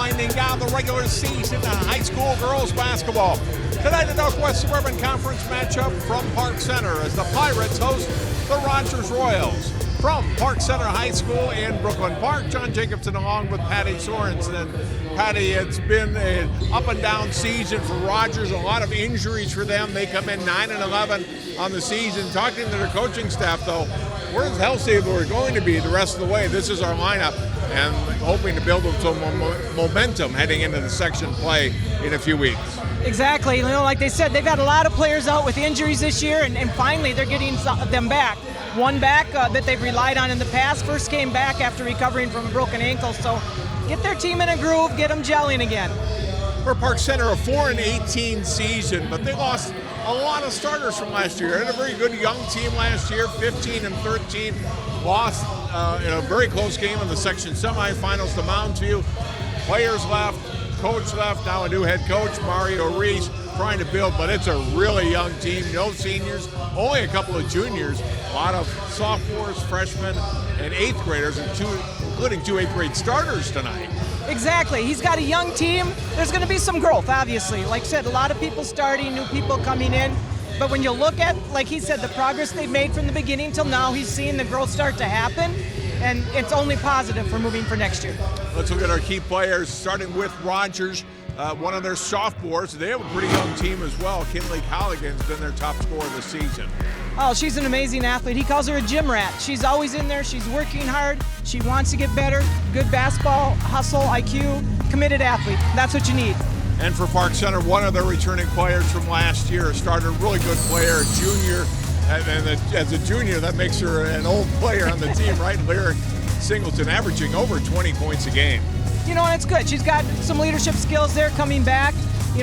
winding down the regular season in high school girls basketball. Tonight, the Northwest Suburban Conference matchup from Park Center as the Pirates host the Rogers Royals. From Park Center High School in Brooklyn Park, John Jacobson along with Patty Sorensen. Patty, it's been an up and down season for Rogers, a lot of injuries for them. They come in 9-11 on the season. Talking to their coaching staff, though, we're as healthy as we're going to be the rest of the way. This is our lineup, and hoping to build some momentum heading into the section play in a few weeks. Exactly. Like they said, they've had a lot of players out with injuries this year, and finally they're getting them back. One back that they've relied on in the past, first came back after recovering from a broken ankle. So get their team in a groove, get them gelling again. For Park Center, a 4-18 season, but they lost a lot of starters from last year. They had a very good young team last year, 15-13. Lost in a very close game in the section semifinals to Mountain View. Players left, coach left, now a new head coach, Mario Reese, trying to build, but it's a really young team. No seniors, only a couple of juniors, a lot of sophomores, freshmen, and eighth graders, including two eighth grade starters tonight. Exactly. He's got a young team. There's going to be some growth, obviously. Like I said, a lot of people starting, new people coming in. But when you look at, like he said, the progress they've made from the beginning till now, he's seeing the growth start to happen, and it's only positive for moving for next year. Let's look at our key players, starting with Rogers. One of their sophomores, they have a pretty young team as well. Kinley Colligan's been their top scorer this season. Oh, she's an amazing athlete. He calls her a gym rat. She's always in there. She's working hard. She wants to get better. Good basketball, hustle, IQ, committed athlete. That's what you need. And for Park Center, one of their returning players from last year, started a really good player, a junior. And as a junior, that makes her an old player on the team, right? Lyric Singleton, averaging over 20 points a game. And it's good. She's got some leadership skills there coming back.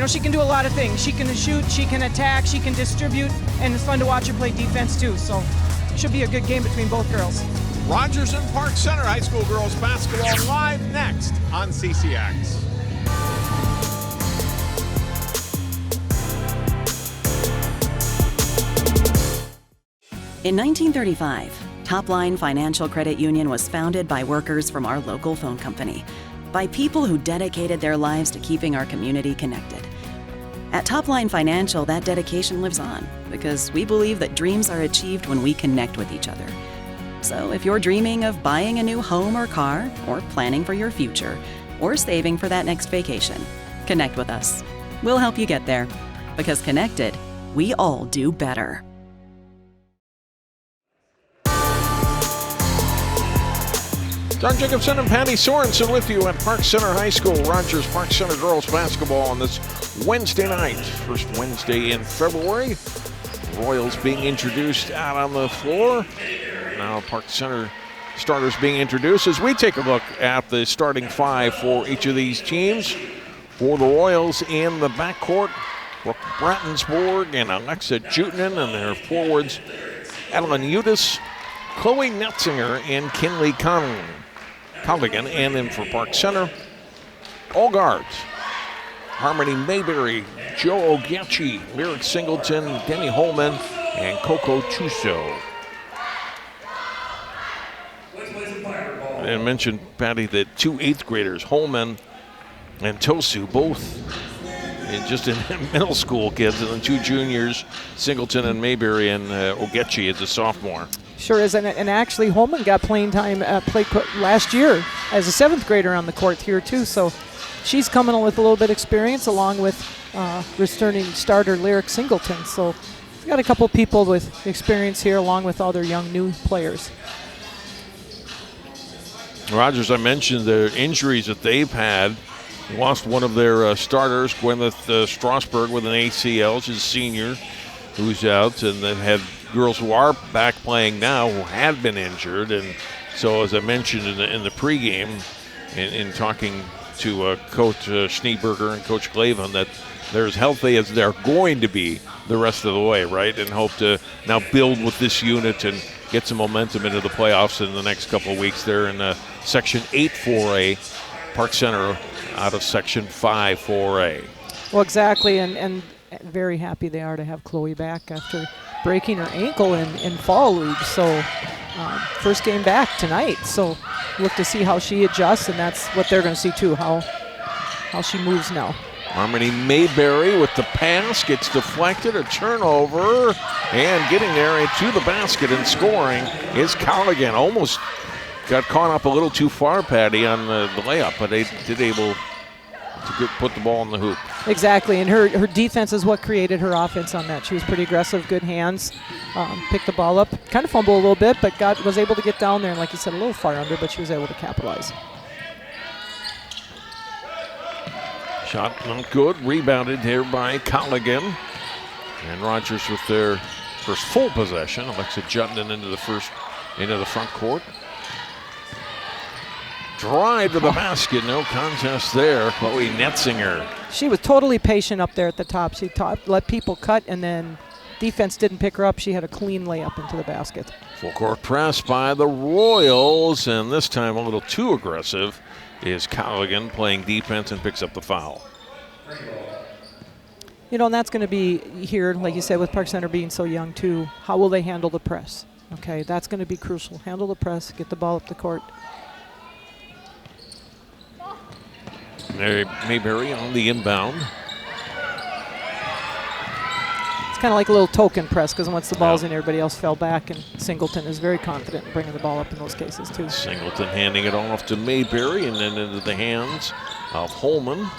She can do a lot of things. She can shoot, she can attack, she can distribute, and it's fun to watch her play defense too. So it should be a good game between both girls. Rogers and Park Center High School girls basketball live next on CCX. In 1935, Topline Financial Credit Union was founded by workers from our local phone company, by people who dedicated their lives to keeping our community connected. At Topline Financial, that dedication lives on because we believe that dreams are achieved when we connect with each other. So if you're dreaming of buying a new home or car, or planning for your future, or saving for that next vacation, connect with us. We'll help you get there, because connected, we all do better. John Jacobson and Patty Sorensen with you at Park Center High School. Rogers Park Center girls basketball on this Wednesday night. First Wednesday in February. Royals being introduced out on the floor. Now Park Center starters being introduced as we take a look at the starting five for each of these teams. For the Royals in the backcourt, Brooke Brattensborg and Alexa Jutinen, and their forwards, Adeline Udis, Chloe Netzinger, and Kinley Colligan. And then for Park Center, all guards, Harmony Mayberry, Joe Ogechi, Lyric Singleton, Denny Holman, and Coco Chuso. I mentioned, Patty, that two eighth graders, Holman and Tosu, both just in middle school kids, and then two juniors, Singleton and Mayberry, and Ogechi is a sophomore. Sure is, and actually Holman got playing time last year as a seventh grader on the court here too, so she's coming with a little bit of experience along with returning starter Lyric Singleton. So we've got a couple people with experience here along with other young new players. Rogers, I mentioned the injuries that they've had. Lost one of their starters, Gwyneth Strasberg, with an ACL. She's a senior who's out, and then had girls who are back playing now who had been injured. And so, as I mentioned in the pregame, in talking to Coach Schneeberger and Coach Glavin, that they're as healthy as they're going to be the rest of the way, right? And hope to now build with this unit and get some momentum into the playoffs in the next couple of weeks. They're in Section 8 4A, Park Center out of Section 5 4A. Well, exactly, and very happy they are to have Chloe back after breaking her ankle in fall league. So first game back tonight. So look to see how she adjusts, and that's what they're going to see too, how how she moves now. Harmony Mayberry with the pass, gets deflected, a turnover, and getting there into the basket and scoring is Colligan. Almost got caught up a little too far, Patty, on the layup, but they did able to put the ball in the hoop. Exactly, and her defense is what created her offense on that. She was pretty aggressive, good hands, picked the ball up, kind of fumbled a little bit, but was able to get down there, and like you said, a little far under, but she was able to capitalize. Shot not good, rebounded here by Colligan. And Rogers with their first full possession. Alexa Juttinen into the front court. Drive to the basket, no contest there. Chloe Netzinger. She was totally patient up there at the top. She let people cut, and then defense didn't pick her up. She had a clean layup into the basket. Full court press by the Royals, and this time a little too aggressive is Colligan playing defense and picks up the foul. You know, and that's going to be here, like you said, with Park Center being so young too. How will they handle the press? Okay, that's going to be crucial. Handle the press, get the ball up the court. Mayberry on the inbound. It's kind of like a little token press, because once the ball's in, everybody else fell back, and Singleton is very confident in bringing the ball up in those cases too. Singleton handing it off to Mayberry and then into the hands of Holman.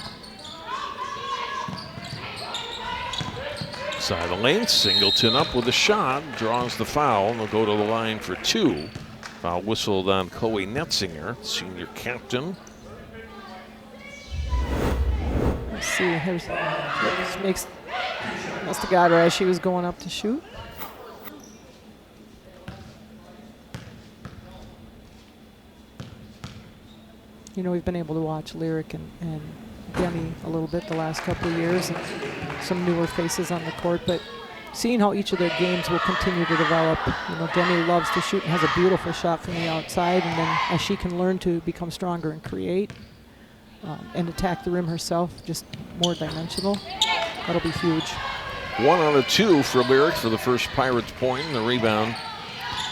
Side of the lane, Singleton up with a shot, draws the foul, and they'll go to the line for two. Foul whistled on Chloe Netzinger, senior captain. Let's see, must have got her as she was going up to shoot. You know, we've been able to watch Lyric and Demi a little bit the last couple of years, and some newer faces on the court, but seeing how each of their games will continue to develop. You know, Demi loves to shoot and has a beautiful shot from the outside, and then as she can learn to become stronger and create and attack the rim herself, just more dimensional, that'll be huge. 1 out of 2 for Lyric for the first Pirates point, and the rebound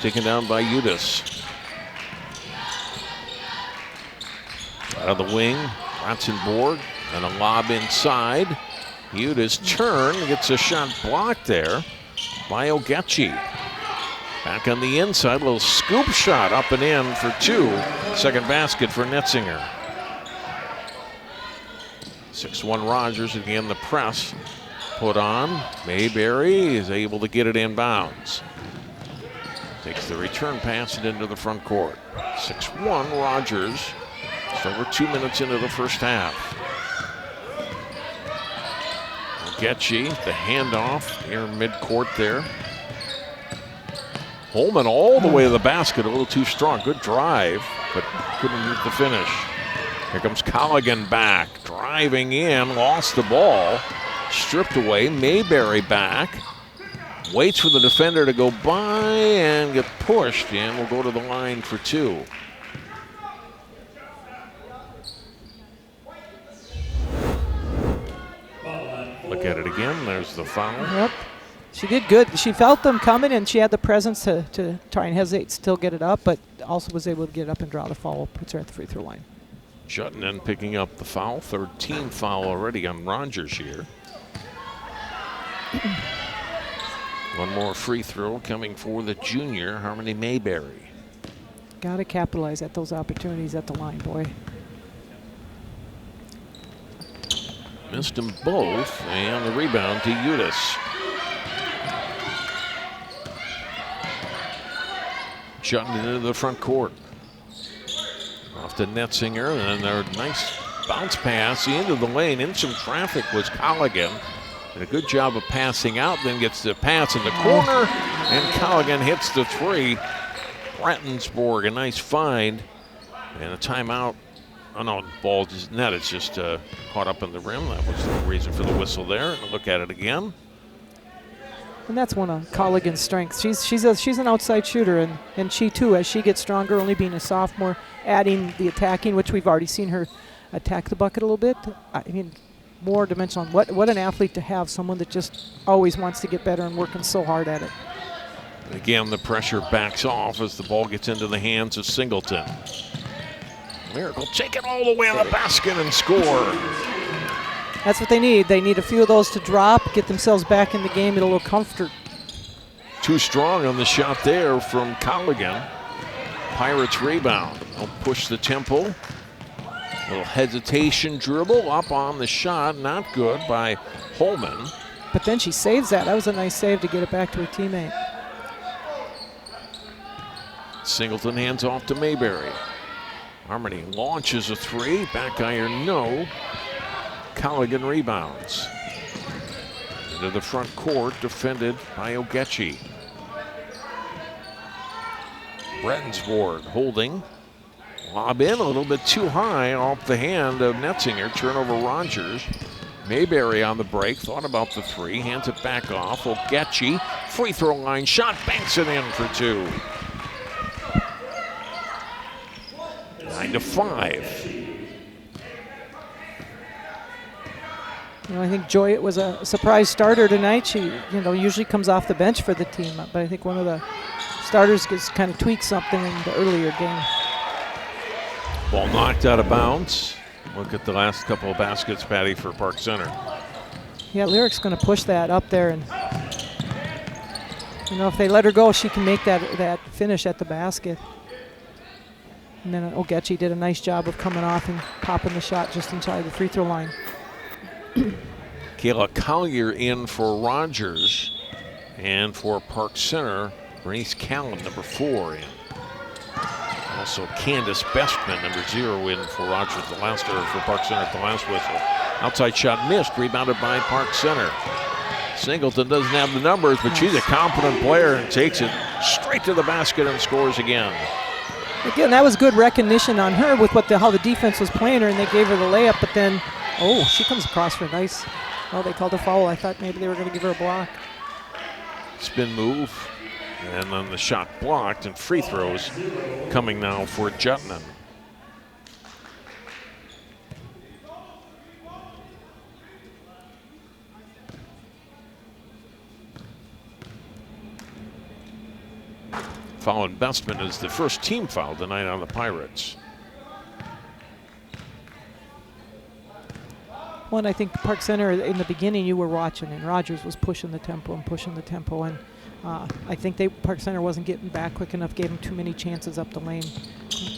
taken down by Udis. Out of the wing, Ratzenborg, and a lob inside. Udis turn, gets a shot blocked there by Ogechi. Back on the inside, little scoop shot up and in for 2. Second basket for Netzinger. 6-1 Rogers again, the press put on. Mayberry is able to get it inbounds. Takes the return pass and into the front court. 6-1 Rogers. It's over 2 minutes into the first half. Ogechi, the handoff near midcourt there. Holman all the way to the basket, a little too strong. Good drive, but couldn't get the finish. Here comes Colligan back, driving in, lost the ball, stripped away. Mayberry back, waits for the defender to go by and get pushed, and will go to the line for 2. Look at it again, there's the foul. Yep, she did good. She felt them coming, and she had the presence to try and hesitate, still get it up, but also was able to get up and draw the foul, puts her at the free throw line. Juttinen picking up the foul, third team foul already on Rogers here. One more free throw coming for the junior, Harmony Mayberry. Got to capitalize at those opportunities at the line, boy. Missed them both, and the rebound to Udis. Juttinen into the front court. Off to Netzinger, and their nice bounce pass into the lane. In some traffic was Colligan. Did a good job of passing out, then gets the pass in the corner, and Colligan hits the three. Rattensborg, a nice find, and a timeout. Oh no, the ball just net. It's just caught up in the rim. That was the reason for the whistle there. And look at it again. And that's one of Colligan's strengths. She's an outside shooter, and she too, as she gets stronger, only being a sophomore, adding the attacking, which we've already seen her attack the bucket a little bit. I mean, more dimensional. What an athlete to have, someone that just always wants to get better and working so hard at it. Again, the pressure backs off as the ball gets into the hands of Singleton. Lyric will take it all the way on the basket and score. That's what they need. They need a few of those to drop, get themselves back in the game at a little comfort. Too strong on the shot there from Colligan. Pirates rebound. They'll push the tempo. A little hesitation dribble up on the shot. Not good by Holman. But then she saves that. That was a nice save to get it back to her teammate. Singleton hands off to Mayberry. Harmony launches a three. Back iron, no. Colligan rebounds. Into the front court, defended by Ogechi. Brettensward holding. Lob in a little bit too high off the hand of Netzinger. Turnover Rogers. Mayberry on the break, thought about the three, hands it back off. Ogechi, free throw line shot, banks it in for two. 9-5. You know, I think Joyett was a surprise starter tonight. She, usually comes off the bench for the team, but I think one of the starters gets kind of tweaked something in the earlier game. Ball knocked out of bounds. Look at the last couple of baskets, Patty, for Park Center. Yeah, Lyric's going to push that up there, and if they let her go, she can make that finish at the basket. And then Ogechi did a nice job of coming off and popping the shot just inside the free throw line. Kayla Collier in for Rogers, and for Park Center, Bernice Callan, number 4 in. Also Candace Bestman, number 0 in for Rogers, for Park Center at the last whistle. Outside shot missed, rebounded by Park Center. Singleton doesn't have the numbers, but she's a competent player and takes it straight to the basket and scores again. Again, that was good recognition on her with how the defense was playing her, and they gave her the layup, but then, she comes across for a nice, they called a foul. I thought maybe they were going to give her a block. Spin move, and then the shot blocked, and free throws coming now for Jutland. Foul on Bestman is the first team foul tonight on the Pirates. Well, and I think Park Center, in the beginning, you were watching, and Rogers was pushing the tempo, and I think Park Center wasn't getting back quick enough, gave them too many chances up the lane.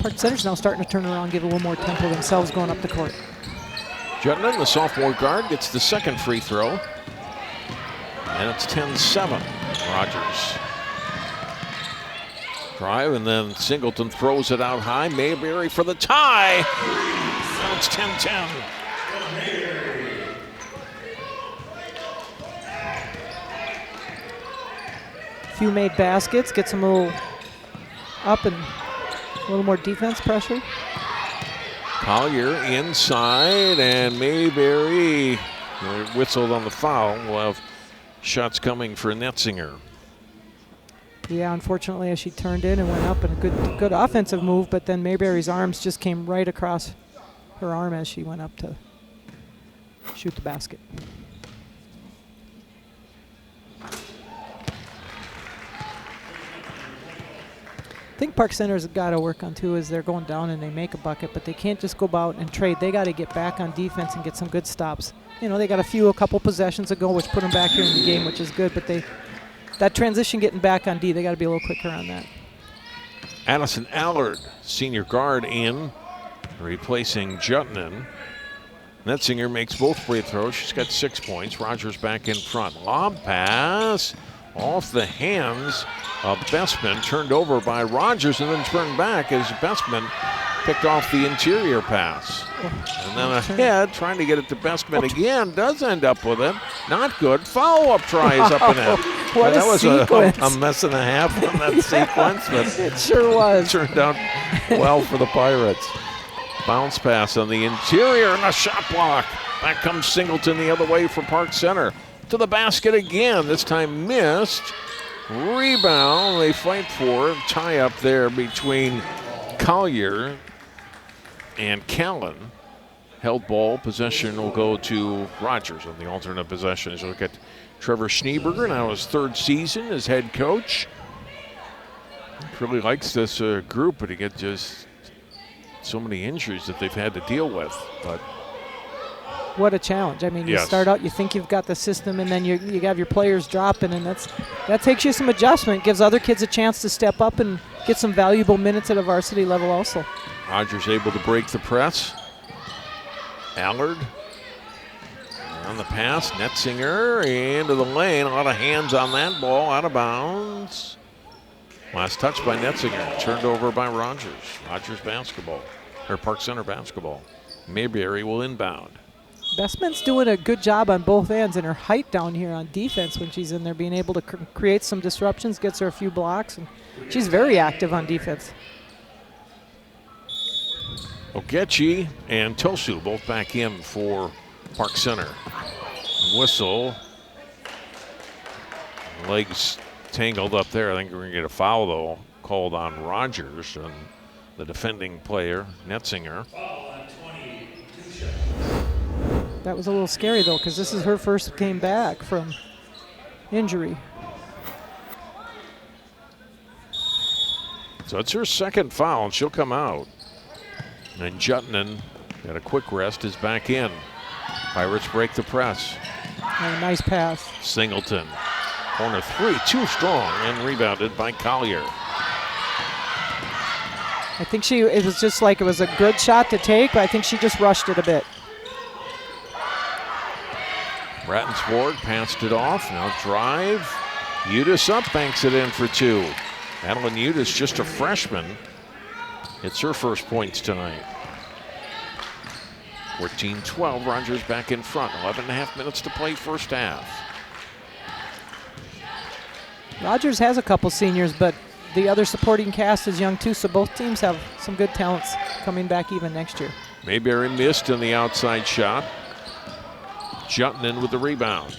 Park Center's now starting to turn around, give a little more tempo themselves going up the court. Jutland, the sophomore guard, gets the second free throw, and it's 10-7. Rogers. Drive, and then Singleton throws it out high. Mayberry for the tie. Now it's 10-10. Few made baskets, gets them a little up and a little more defense pressure. Collier inside, and Mayberry whistled on the foul. We'll have shots coming for Netzinger. Yeah, unfortunately, as she turned in and went up, and a good offensive move, but then Mayberry's arms just came right across her arm as she went up to shoot the basket. I think Park Center's got to work on too is they're going down and they make a bucket, but they can't just go out and trade. They got to get back on defense and get some good stops. They got a couple possessions ago, which put them back here in the game, which is good, but that transition getting back on D, they got to be a little quicker on that. Addison Allard, senior guard, in, replacing Jutland. Netzinger makes both free throws. She's got 6 points. Rogers back in front. Lob pass off the hands of Bestman, turned over by Rogers, and then turned back as Bestman picked off the interior pass. And then ahead, trying to get it to Bestman again, does end up with it. Not good. Follow-up try is up and in. What that was sequence. a mess and a half on that sequence, but it sure was. Turned out well for the Pirates. Bounce pass on the interior and a shot block. Back comes Singleton the other way for Park Center. To the basket again, this time missed. Rebound, they fight for it. Tie up there between Collier and Callan. Held ball, possession will go to Rogers on the alternate possession. As you look at Trevor Schneeberger, now his 3rd season as head coach. Really likes this group, but he gets just so many injuries that they've had to deal with. But what a challenge. I mean, you yes. start out, you think you've got the system, and then you have your players dropping, and that takes you some adjustment, gives other kids a chance to step up and get some valuable minutes at a varsity level also. Rogers able to break the press. Allard on the pass. Netzinger into the lane. A lot of hands on that ball. Out of bounds. Last touch by Netzinger. Turned over by Rogers. Rogers basketball. Or Park Center basketball. Mayberry will inbound. Bestman's doing a good job on both ends, and her height down here on defense when she's in there, being able to create some disruptions, gets her a few blocks, and she's very active on defense. Ogechi and Tosu both back in for Park Center. Whistle. Legs tangled up there. I think we're going to get a foul, though, called on Rogers and the defending player, Netzinger. That was a little scary, though, because this is her first game back from injury. So it's her second foul, and she'll come out. And Jutnan, got a quick rest, is back in. Pirates break the press. Oh, nice pass. Singleton. Corner three, too strong, and rebounded by Collier. I think it was just like it was a good shot to take, but I think she just rushed it a bit. Rattensborg passed it off. Now drive. Udis up, banks it in for two. Madeline Udis, just a freshman. It's her first points tonight. 14-12, Rogers back in front. 11.5 minutes to play first half. Rogers has a couple seniors, but the other supporting cast is young too, so both teams have some good talents coming back even next year. Mayberry missed on the outside shot. Jutton with the rebound.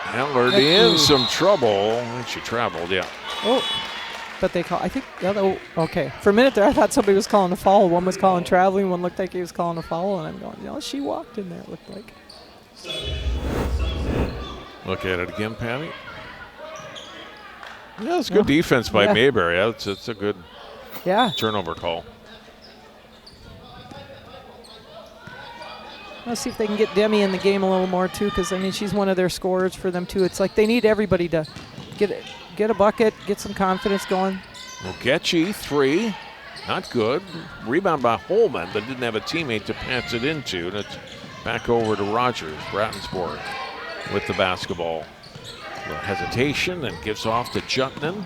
Allard in some trouble. She traveled, yeah. Oh, but they call, I think, okay. For a minute there, I thought somebody was calling a foul. One was calling traveling, one looked like he was calling a foul, and I'm going, she walked in there, it looked like. Look at it again, Patty. Yeah, it's good defense by Mayberry. It's a good turnover call. Let's see if they can get Demi in the game a little more too, because I mean she's one of their scorers for them too. It's like they need everybody to get a bucket, get some confidence going. Ogechi, three, not good. Rebound by Holman, but didn't have a teammate to pass it into. And it's back over to Rogers. Rattensborg with the basketball. A little hesitation and gives off to Jutnan.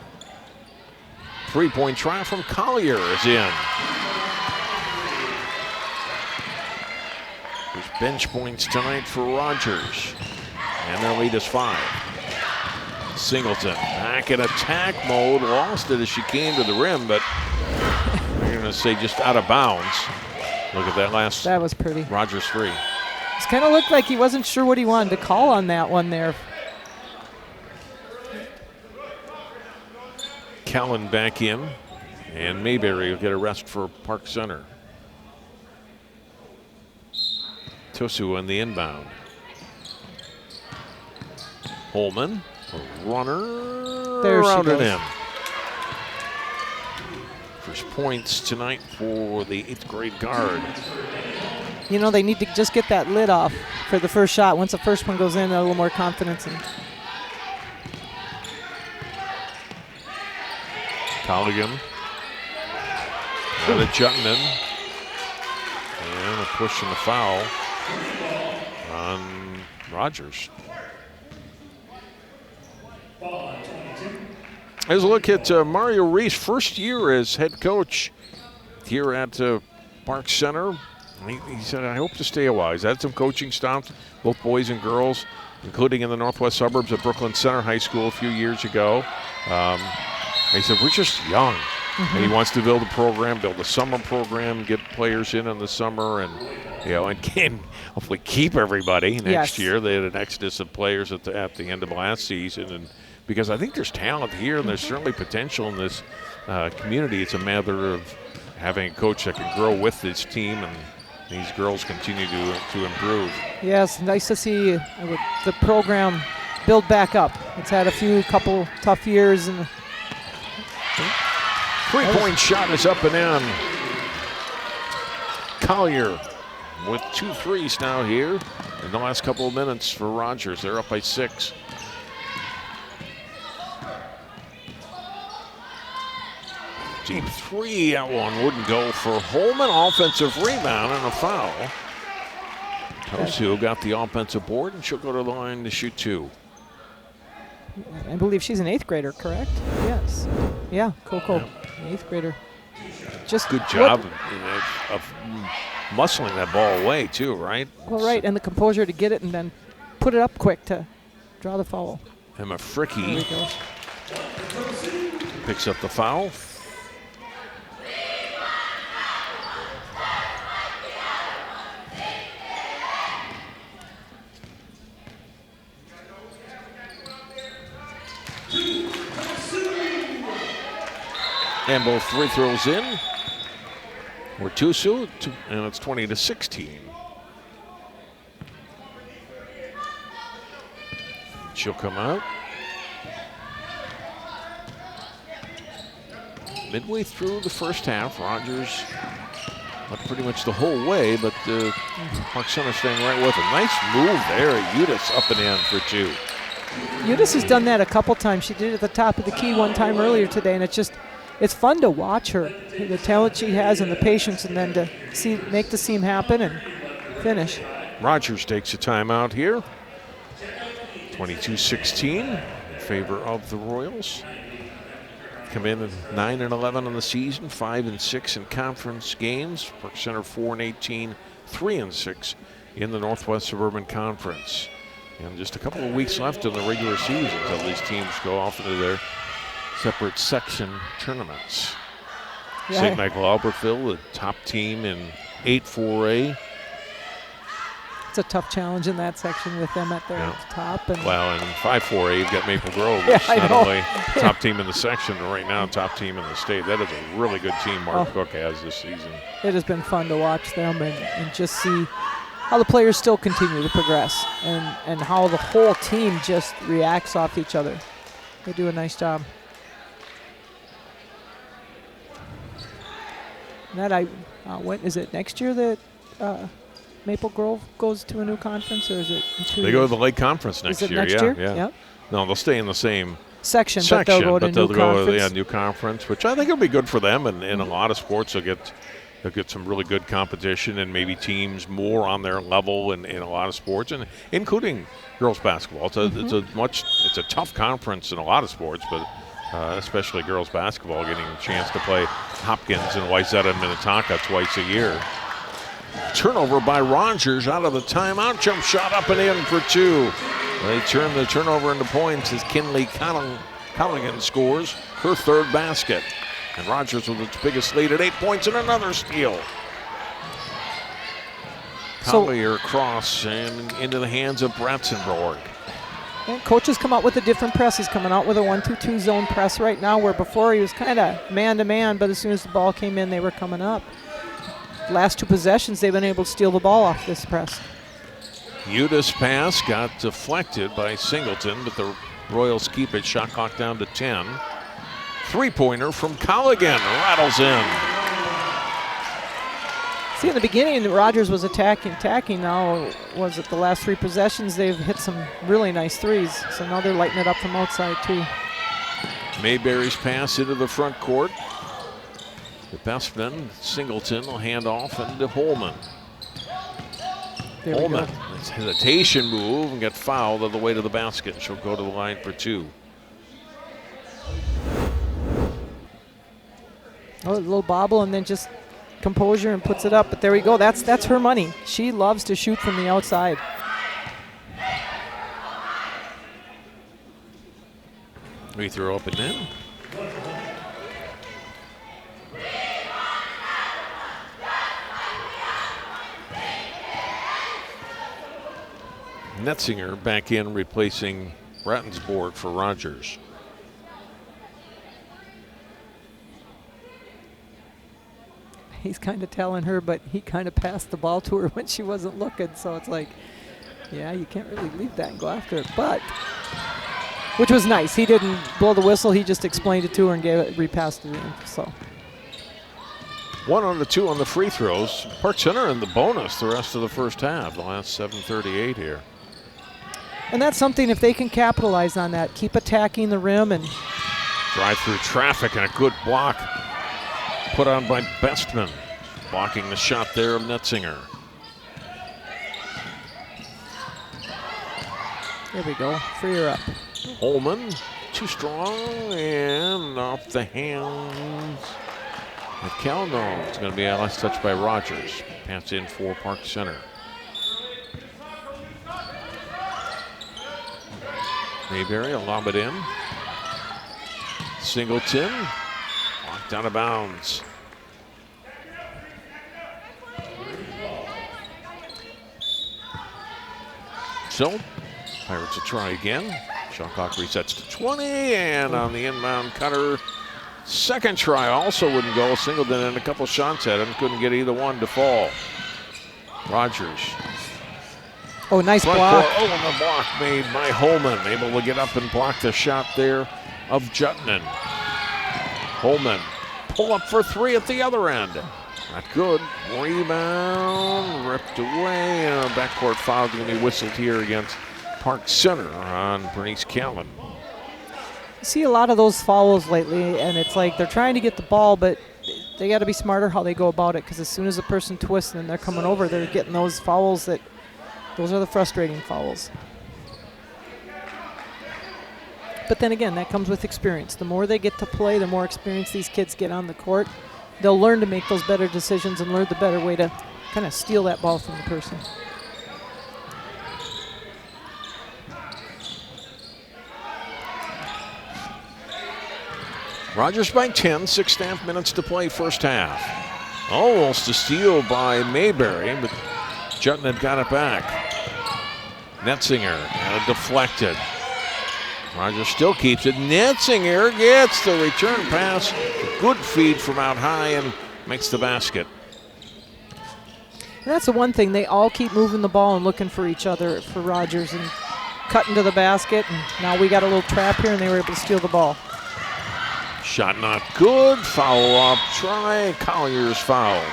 Three-point try from Collier is in. There's bench points tonight for Rogers. And their lead is 5. Singleton back in attack mode. Lost it as she came to the rim, but you're going to say just out of bounds. Look at that last. That was pretty. Rogers three. It kind of looked like he wasn't sure what he wanted to call on that one there. Callan back in, and Mayberry will get a rest for Park Center. Tosu on the inbound. Holman, a runner, there she rounded goes. in. First points tonight for the 8th grade guard. You know, they need to just get that lid off for the first shot. Once the first one goes in, a little more confidence. Colligan. And a Jutnan. And a push and a foul on Rogers. As a look at Mario Reese, first year as head coach here at Park Center. He said, I hope to stay a while. He's had some coaching stops, both boys and girls, including in the northwest suburbs of Brooklyn Center High School a few years ago. He said, we're just young. And he wants to build a program, build a summer program, get players in the summer, and and can hopefully keep everybody next year. They had an exodus of players at the end of last season, and because I think there's talent here and there's certainly potential in this community. It's a matter of having a coach that can grow with this team, and these girls continue to improve. Yes, nice to see the program build back up. It's had a couple tough years. And Three-point shot is up and in. Collier with 2 threes now here in the last couple of minutes for Rogers. They're up by 6. Deep 3, that one wouldn't go for Holman. Offensive rebound and a foul. Osseo got the offensive board, and she'll go to the line to shoot 2. I believe she's an 8th grader, correct? Yes. Yeah, Coco, Yeah. 8th grader. Just Good job of muscling that ball away, too, right? Well, right, and the composure to get it and then put it up quick to draw the foul. Emma There Fricky we go. picks up the foul. And both free throws in. We're Tusu, and it's 20-16. She'll come out. Midway through the first half, Rogers went pretty much the whole way, but Park Center staying right with him. Nice move there. Udis up and in for 2. Udis has done that a couple times. She did it at the top of the key one time earlier today, and it's fun to watch her, the talent she has and the patience, and then to make the seam happen and finish. Rogers takes a timeout here. 22-16 in favor of the Royals. Come in at 9-11 on the season, 5-6 in conference games. Park Center 4-18, 3-6 in the Northwest Suburban Conference. And just a couple of weeks left in the regular season until these teams go off into their separate section tournaments. Yeah. St. Michael Albertville, the top team in 8-4A. It's a tough challenge in that section with them at their top. And Well, in 5-4A, you've got Maple Grove, Yeah, who's I not know. only top team in the section, but right now top team in the state. That is a really good team Mark Cook has this season. it has been fun to watch them and just see how the players still continue to progress and how the whole team just reacts off each other. They do a nice job. And that when is it next year that Maple Grove goes to a new conference, or is it in 2 They years? go to the Lake Conference next Is it year. next yeah, year? yeah. Yep. No, they'll stay in the same Section, section, but they'll go to they'll new go conference. new conference, which I think will be good for them. And in a lot of sports, they'll get some really good competition and maybe teams more on their level in a lot of sports, and including girls basketball. It's a tough conference in a lot of sports, but especially girls basketball, getting a chance to play Hopkins and Wayzata and Minnetonka twice a year. Turnover by Rogers out of the timeout. Jump shot up and in for 2. They turn the turnover into points as Kinley Colligan scores her 3rd basket. And Rogers with its biggest lead at 8 points and another steal. Collier cross and into the hands of Bratzenborg. And coach has come out with a different press. He's coming out with a 1-2-2 zone press right now, where before he was kind of man-to-man, but as soon as the ball came in, they were coming up. Last 2 possessions, they've been able to steal the ball off this press. Udis pass got deflected by Singleton, but the Royals keep it. Shot clock down to 10. 3-pointer from Colligan rattles in. See, in the beginning, Rogers was attacking. Now, was it the last 3 possessions? They've hit some really nice threes. So now they're lighting it up from outside, too. Mayberry's pass into the front court. The Bestman, Singleton will hand off into Holman. There we Holman, go. it's a hesitation move and get fouled on the way to the basket. She'll go to the line for 2. Oh, a little bobble and then just composure and puts it up. But there we go. That's her money. She loves to shoot from the outside. We throw up and in. Netzinger back in, replacing Brattensborg for Rogers. He's kind of telling her, but he kind of passed the ball to her when she wasn't looking. So it's like, yeah, you can't really leave that and go after it. But which was nice. He didn't blow the whistle. He just explained it to her and repassed it in. So 1 on the 2 on the free throws. Park Center in the bonus the rest of the first half, the last 7:38 here. And that's something, if they can capitalize on that, keep attacking the rim and drive through traffic and a good block put on by Bestman. Blocking the shot there of Netzinger. There we go. Free her up. Holman, too strong and off the hands of Calno. It's going to be a last touch by Rogers. Pass in for Park Center. Mayberry will lob it in. Singleton, walked out of bounds. So, Pirates will try again. Shot clock resets to 20, and on the inbound cutter, second try also wouldn't go. Singleton and a couple shots at him, couldn't get either one to fall. Rogers. Oh, nice Front block. court. Oh, and the block made by Holman. Able to get up and block the shot there of Jutnan. Holman, pull up for 3 at the other end. Not good. Rebound, ripped away, and a backcourt foul going to be whistled here against Park Center on Bernice Callan. You see a lot of those fouls lately, and it's like they're trying to get the ball, but they got to be smarter how they go about it, because as soon as a person twists and they're coming over, they're getting those fouls that, those are the frustrating fouls. But then again, that comes with experience. The more they get to play, the more experience these kids get on the court, they'll learn to make those better decisions and learn the better way to kind of steal that ball from the person. Rogers by 10, 6.5 minutes to play first half. Almost a steal by Mayberry, but Jutton had got it back. Netzinger had it deflected. Rogers still keeps it. Netzinger gets the return pass. Good feed from out high and makes the basket. And that's the one thing. They all keep moving the ball and looking for each other, for Rogers, and cutting to the basket. And now we got a little trap here, and they were able to steal the ball. Shot not good. Foul up try. Collier's foul.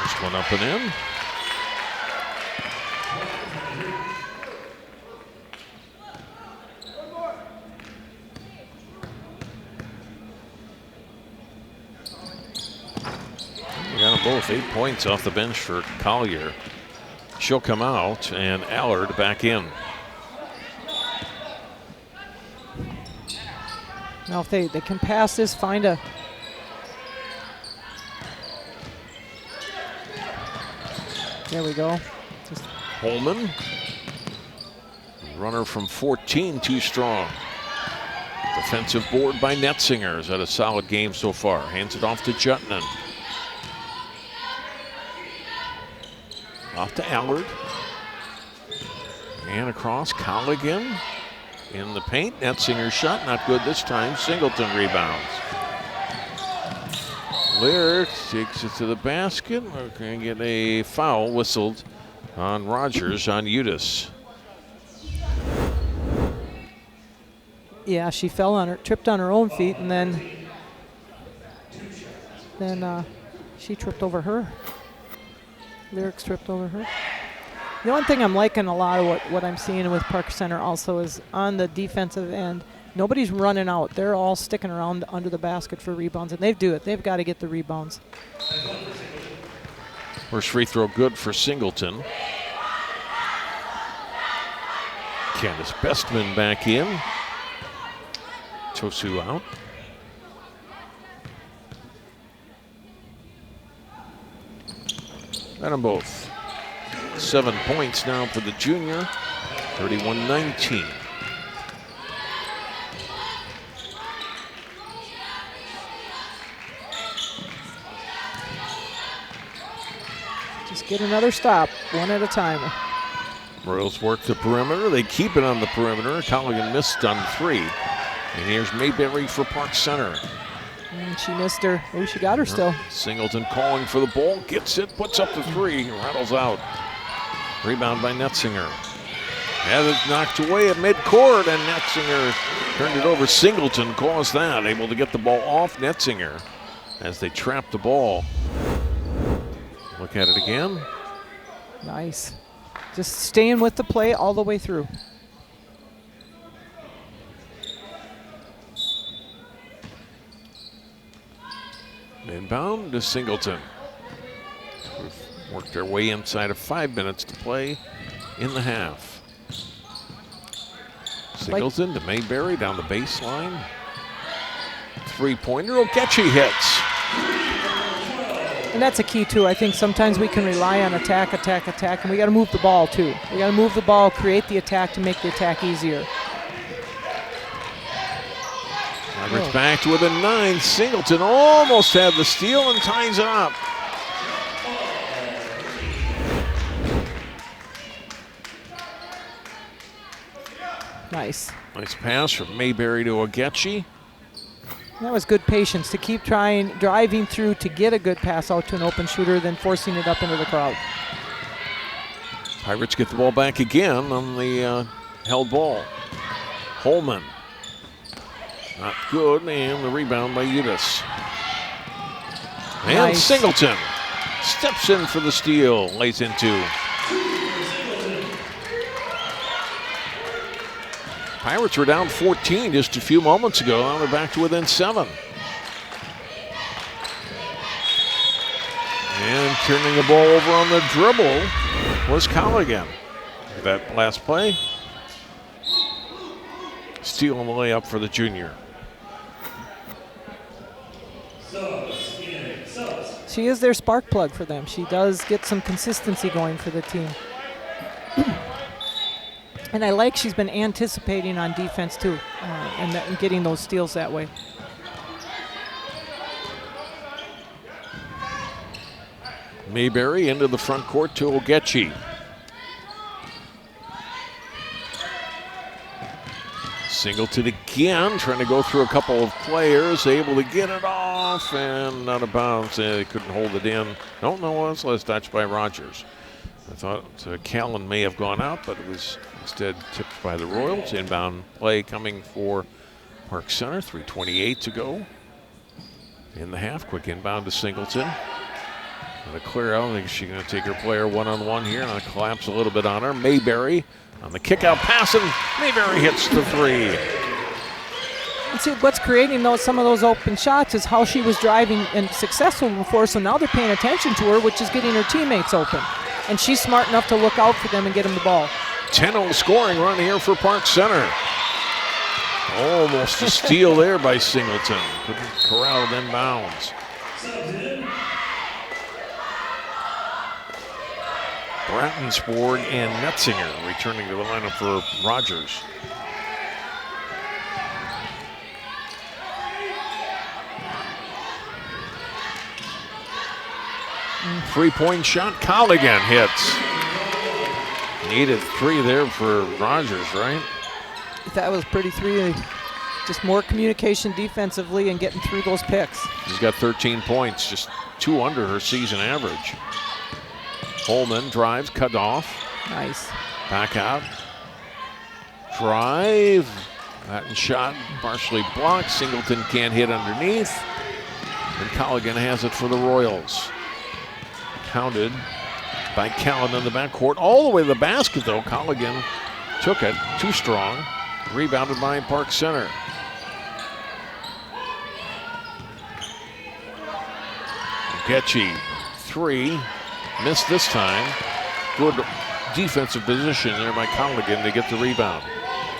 First one up and in. Both 8 points off the bench for Collier. She'll come out, and Allard back in. Now if they can pass this, find a... There we go. Just Holman. Runner from 14, too strong. Defensive board by Netzinger. Has had a solid game so far. Hands it off to Jutnan. Off to Allard. And across, Colligan in the paint. Netzinger's shot, not good this time. Singleton rebounds. Lyric takes it to the basket. We're going to get a foul whistled on Rogers on Udis. Yeah, she fell on her, tripped on her own feet, and then she tripped over her. Lyrics tripped over her. The one thing I'm liking a lot of what I'm seeing with Park Center also is on the defensive end, nobody's running out. They're all sticking around under the basket for rebounds, and they do it. They've got to get the rebounds. First free throw good for Singleton. Candace Bestman back in. Tosu out. Got them both. 7 points now for the junior. 31-19. Just get another stop, one at a time. Royals work the perimeter. They keep it on the perimeter. Colligan missed on 3. And here's Mayberry for Park Center. She missed her. Oh, she got her still. Singleton calling for the ball. Gets it, puts up the 3. Rattles out. Rebound by Netzinger. Had it knocked away at midcourt, and Netzinger turned it over. Singleton caused that. Able to get the ball off Netzinger as they trap the ball. Look at it again. Nice. Just staying with the play all the way through. Inbound to Singleton. We've worked our way inside of 5 minutes to play in the half. Singleton to Mayberry down the baseline. 3-pointer. Ogechi hits. And that's a key too. I think sometimes we can rely on attack, and we got to move the ball too. We got to move the ball, create the attack to make the attack easier. Roberts back to within 9. Singleton almost had the steal and ties it up. Nice. Nice pass from Mayberry to Ogechi. That was good patience to keep driving through to get a good pass out to an open shooter, then forcing it up into the crowd. Pirates get the ball back again on the held ball. Holman. Not good, and the rebound by Udis. And Nice. Singleton steps in for the steal, lays in 2. Pirates were down 14 just a few moments ago. Now they're back to within 7. And turning the ball over on the dribble was Colligan. That last play. Steal on the layup for the junior. She is their spark plug for them. She does get some consistency going for the team. And I like she's been anticipating on defense too, and getting those steals that way. Mayberry into the front court to Ogechi. Singleton again, trying to go through a couple of players, able to get it off and out of bounds. They couldn't hold it in. No, it was last touch by Rogers. I thought Callan may have gone out, but it was instead tipped by the Royals. Inbound play coming for Park Center. 3:28 to go in the half. Quick inbound to Singleton. Gonna clear out. I think she's gonna take her player one-on-one here, and I'll collapse a little bit on her. Mayberry on the kick out pass, and Mayberry hits the 3. And see, what's creating some of those open shots is how she was driving and successful before, so now they're paying attention to her, which is getting her teammates open. And she's smart enough to look out for them and get them the ball. 10-0 scoring run here for Park Center. Almost a steal there by Singleton. Couldn't corral it inbounds. Brattensborg and Netzinger returning to the lineup for Rogers. Three-point shot, Colligan hits. Needed 3 there for Rogers, right? That was pretty 3. Just more communication defensively and getting through those picks. She's got 13 points, just 2 under her season average. Holman drives, cut off. Nice. Back out. Drive. That shot partially blocked. Singleton can't hit underneath. And Colligan has it for the Royals. Counted by Callan in the backcourt. All the way to the basket, though. Colligan took it. Too strong. Rebounded by Park Center. Getchy, 3. Missed this time. Good defensive position there by Colligan to get the rebound.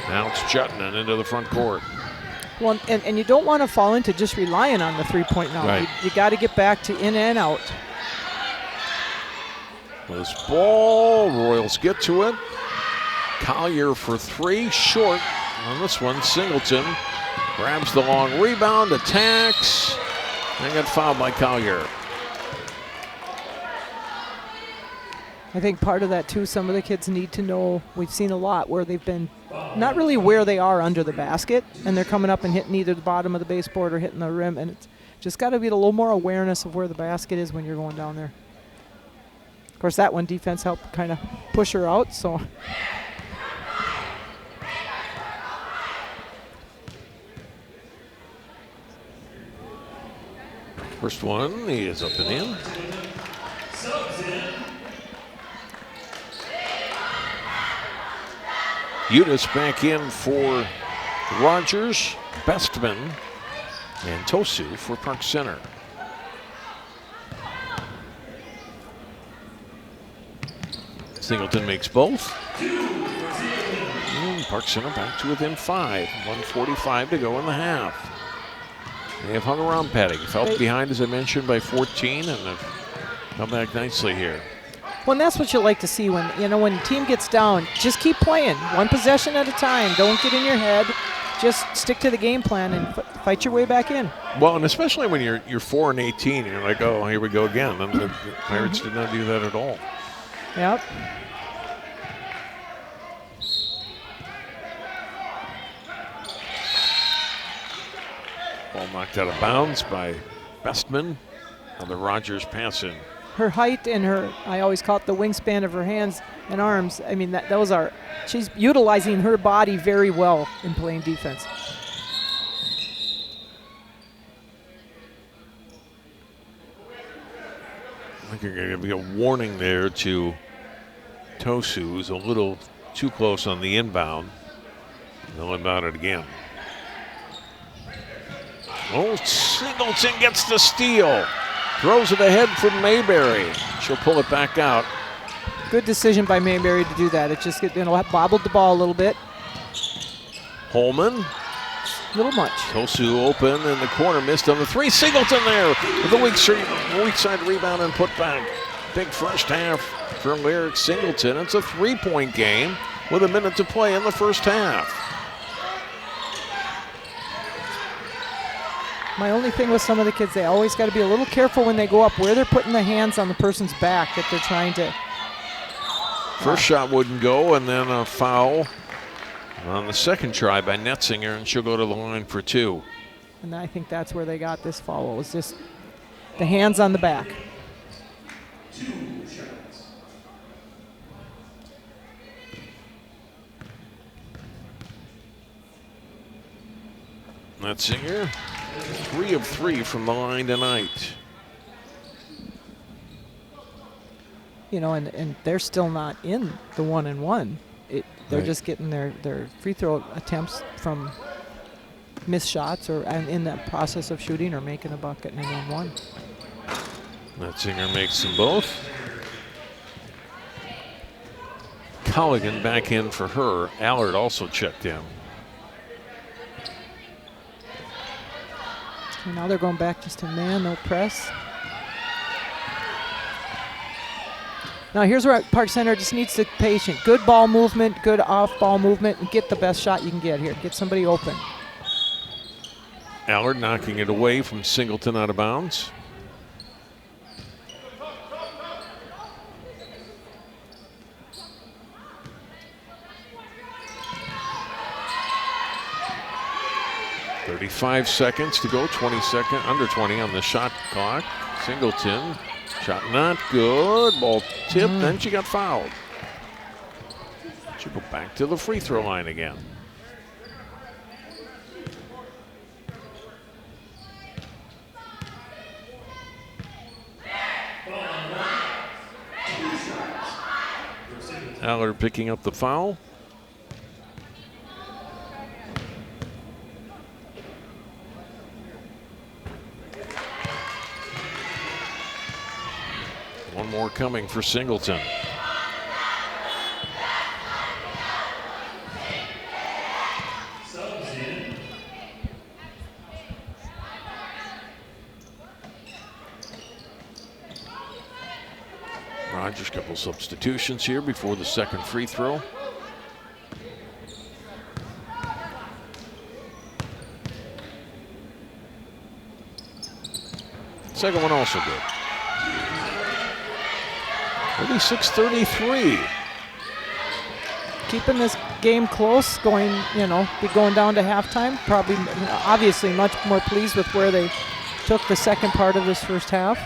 Now it's Jutton into the front court. Well, and you don't want to fall into just relying on the three-point now. Right. You got to get back to in and out. This ball, Royals get to it. Collier for 3, short on this one. Singleton grabs the long rebound, attacks, and got fouled by Collier. I think part of that too, some of the kids need to know, we've seen a lot where they've been not really where they are under the basket, and they're coming up and hitting either the bottom of the baseboard or hitting the rim, and it's just got to be a little more awareness of where the basket is when you're going down there. Of course, that one defense helped kind of push her out, so. First one is up and in. Eunice back in for Rogers, Bestman, and Tosu for Park Center. Singleton makes both. And Park Center back to within 5. 1:45 to go in the half. They have hung around Patty. Fell behind, as I mentioned, by 14, and have come back nicely here. Well, and that's what you like to see when, when the team gets down. Just keep playing, one possession at a time. Don't get in your head. Just stick to the game plan and fight your way back in. Well, and especially when you're 4-18, and you're like, oh, here we go again. And the Pirates did not do that at all. Yep. Ball knocked out of bounds by Bestman. On the Rogers pass in. Her height and her, I always call it the wingspan of her hands and arms. I mean, she's utilizing her body very well in playing defense. I think there's going to be a warning there to Tosu, who's a little too close on the inbound. They'll inbound it again. Oh, Singleton gets the steal. Throws it ahead for Mayberry. She'll pull it back out. Good decision by Mayberry to do that. It just bobbled the ball a little bit. Holman. A little much. Tosu open in the corner, missed on the 3. Singleton there with the weak side rebound and put back. Big first half for Lyric Singleton. It's a 3-point game with a minute to play in the first half. My only thing with some of the kids, they always got to be a little careful when they go up where they're putting the hands on the person's back that they're trying to. First shot wouldn't go, and then a foul on the second try by Netzinger, and she'll go to the line for 2. And I think that's where they got this foul. It was just the hands on the back. 2 shots. Netzinger, 3 of 3 from the line tonight. And they're still not in the 1-and-1. They're just getting their free throw attempts from missed shots or in that process of shooting or making a bucket in an 1. Netzinger makes them both. Colligan back in for her. Allard also checked in. And now they're going back just to man, no press. Now here's where Park Center just needs to be patient. Good ball movement, good off-ball movement, and get the best shot you can get here. Get somebody open. Allard knocking it away from Singleton out of bounds. .35 seconds to go, under 20 on the shot clock. Singleton, shot not good, ball tipped, then she got fouled. She'll go back to the free throw line again. Allard picking up the foul. One more coming for Singleton. Rogers, couple substitutions here before the second free throw. Second one also good. 36-33. Keeping this game close, going down to halftime. Probably, obviously, much more pleased with where they took the second part of this first half.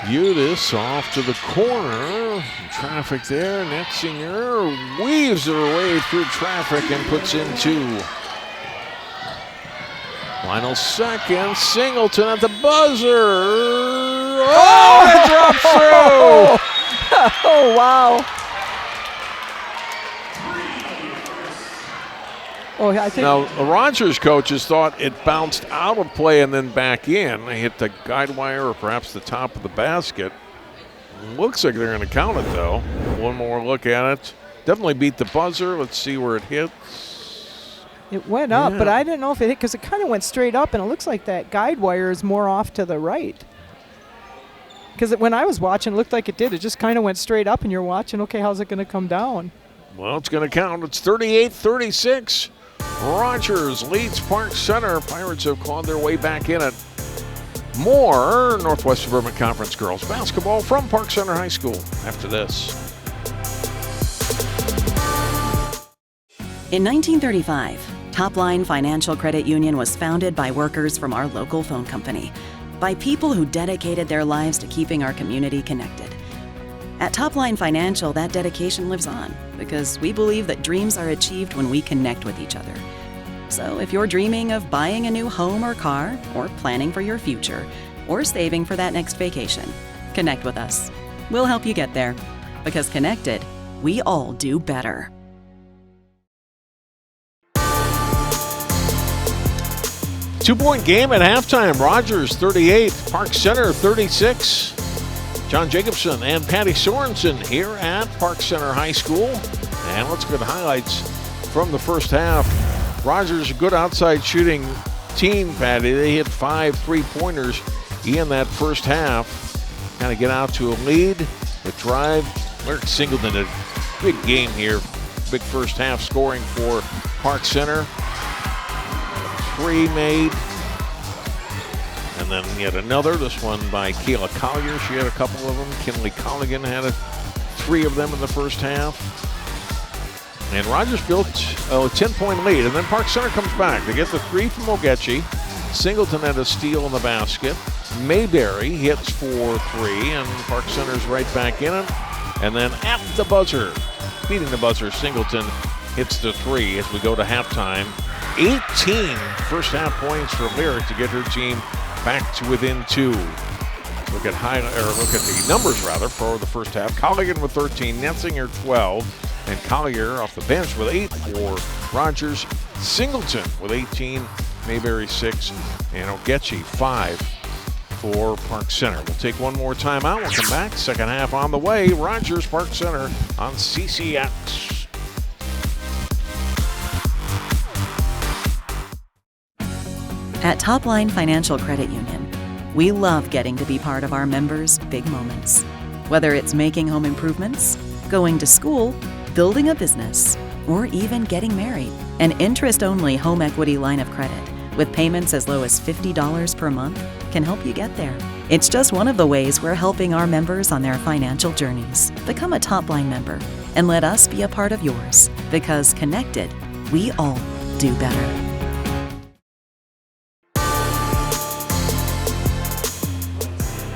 Udis off to the corner. Traffic there. Netzinger weaves her way through traffic and puts in 2. Final second. Singleton at the buzzer. Oh, it drops through. Oh, wow. Oh, I think Now, the Rogers coaches thought it bounced out of play and then back in. They hit the guide wire or perhaps the top of the basket. Looks like they're going to count it, though. One more look at it. Definitely beat the buzzer. Let's see where it hits. it went up, but I didn't know if it hit because it kind of went straight up, and it looks like that guide wire is more off to the right. Because when I was watching, it looked like it did. It just kind of went straight up, and you're watching, okay, how's it going to come down? Well, it's going to count. It's 38-36. Rogers leads Park Center. Pirates have clawed their way back in it. More Northwest Suburban Conference girls basketball from Park Center High School after this. In 1935, Topline Financial Credit Union was founded by workers from our local phone company, by people who dedicated their lives to keeping our community connected. At Topline Financial, that dedication lives on because we believe that dreams are achieved when we connect with each other. So if you're dreaming of buying a new home or car, or planning for your future, or saving for that next vacation, connect with us. We'll help you get there. Because connected, we all do better. Two-point game at halftime. Rogers 38, Park Center 36. John Jacobson and Patty Sorensen here at Park Center High School. And let's get highlights from the first half. Rogers, a good outside shooting team, Patty. They hit 5 3-pointers in that first half. Kind of get out to a lead. The drive. Lyric Singleton, a big game here. Big first half scoring for Park Center. 3 made. And then yet another. This one by Kayla Collier. She had a couple of them. Kinley Colligan had 3 of them in the first half. And Rogers built a 10-point lead. And then Park Center comes back. They get the 3 from Ogechi. Singleton had a steal in the basket. Mayberry hits for 3. And Park Center's right back in it. And then at the buzzer, beating the buzzer, Singleton hits the 3 as we go to halftime. 18 first half points for Lyric to get her team back to within 2. Look at the numbers for the first half. Colligan with 13, Netzinger 12, and Collier off the bench with 8 for Rogers. Singleton with 18, Mayberry 6, and Ogechi 5 for Park Center. We'll take one more timeout. We'll come back. Second half on the way. Rogers, Park Center on CCX. At Topline Financial Credit Union, we love getting to be part of our members' big moments. Whether it's making home improvements, going to school, building a business, or even getting married. An interest-only home equity line of credit with payments as low as $50 per month can help you get there. It's just one of the ways we're helping our members on their financial journeys. Become a Topline member and let us be a part of yours, because connected, we all do better.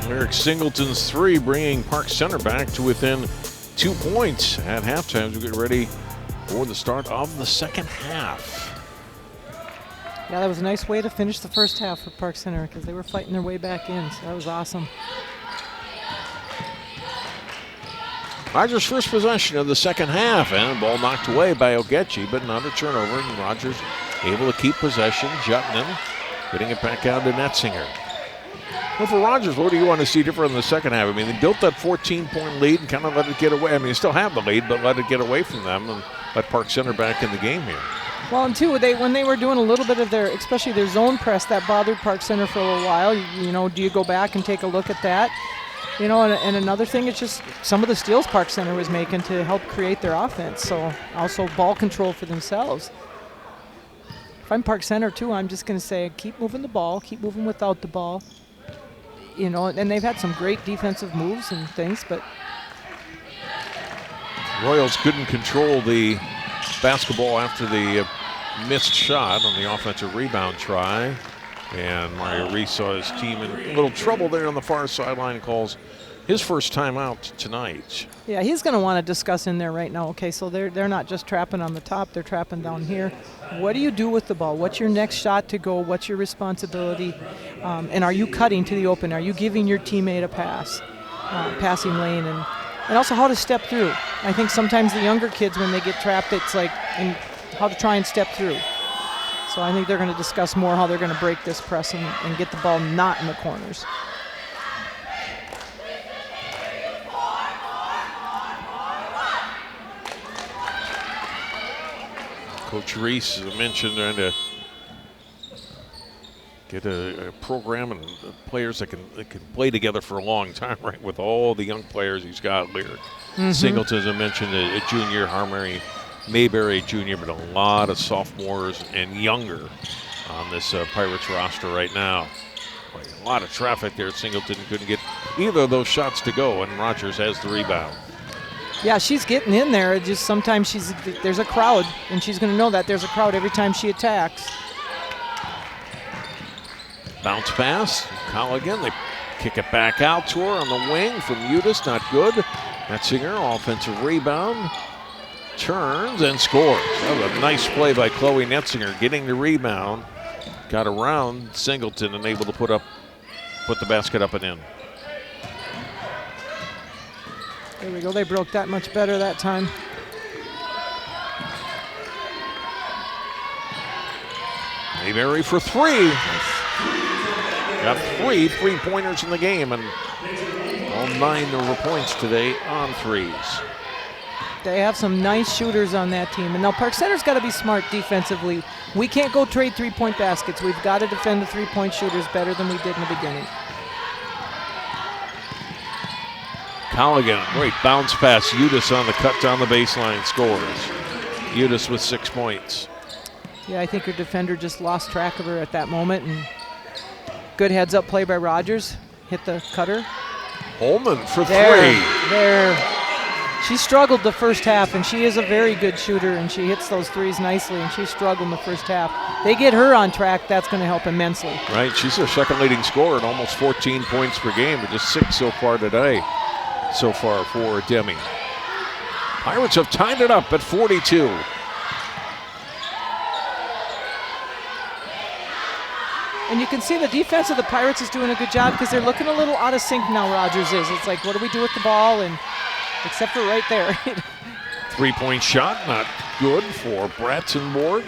Eric Singleton's 3 bringing Park Center back to within 2 points at halftime as we get ready for the start of the second half. Yeah, that was a nice way to finish the first half for Park Center because they were fighting their way back in, so that was awesome. Rogers' first possession of the second half, and ball knocked away by Ogechi, but not a turnover, and Rogers able to keep possession. Jutman getting it back out to Netzinger. Well, for Rogers, what do you want to see different in the second half? I mean, they built that 14-point lead and kind of let it get away. I mean, they still have the lead, but let it get away from them and let Park Center back in the game here. Well, and two, when they were doing a little bit of especially their zone press, that bothered Park Center for a little while. Do you go back and take a look at that? And another thing, it's just some of the steals Park Center was making to help create their offense. So also ball control for themselves. If I'm Park Center too, I'm just going to say keep moving the ball, keep moving without the ball. you know, and they've had some great defensive moves and things, but Royals couldn't control the basketball after the missed shot on the offensive rebound try. And Mario Reese saw his team in a little trouble there on the far sideline and calls his first time out tonight. yeah, he's going to want to discuss in there right now. Okay, so they're not just trapping on the top, they're trapping down here. What do you do with the ball? What's your next shot to go? What's your responsibility? And are you cutting to the open? Are you giving your teammate a pass, passing lane, and also how to step through? I think sometimes the younger kids, when they get trapped, it's like how to try and step through. So I think they're going to discuss more how they're going to break this press and get the ball not in the corners. Coach Reese, as I mentioned, trying to get a program and players that can play together for a long time, right? With all the young players he's got. Lyric, Singleton, as I mentioned, a junior, Harmony, Mayberry, junior, but a lot of sophomores and younger on this Pirates roster right now. Boy, a lot of traffic there. Singleton couldn't get either of those shots to go, and Rogers has the rebound. Yeah, she's getting in there. It just sometimes there's a crowd, and she's going to know that there's a crowd every time she attacks. Bounce pass, Colligan. They kick it back out to her on the wing from Udis, not good. Netzinger, offensive rebound, turns and scores. That was a nice play by Chloe Netzinger, getting the rebound, got around Singleton and able to put the basket up and in. There we go. They broke that much better that time. Mayberry for three. Got 3 3-pointers in the game, and all 9 were points today on threes. They have some nice shooters on that team. And now Park Center's got to be smart defensively. We can't go trade 3-point baskets. We've got to defend the 3-point shooters better than we did in the beginning. Colligan, great bounce pass. Udis on the cut down the baseline, scores. Udis with 6 points. Yeah, I think her defender just lost track of her at that moment. And good heads-up play by Rogers. Hit the cutter. Holman for There. three. She struggled the first half, and she is a very good shooter, and she hits those threes nicely, and she struggled in the first half. They get her on track, that's going to help immensely. Right, she's their second leading scorer at almost 14 points per game, but just 6 so far today. So far for Demi. Pirates have tied it up at 42. And you can see the defense of the Pirates is doing a good job because they're looking a little out of sync now, Rogers is. It's like, what do we do with the ball? And except for right there. 3-point shot, not good for Bratzenborg.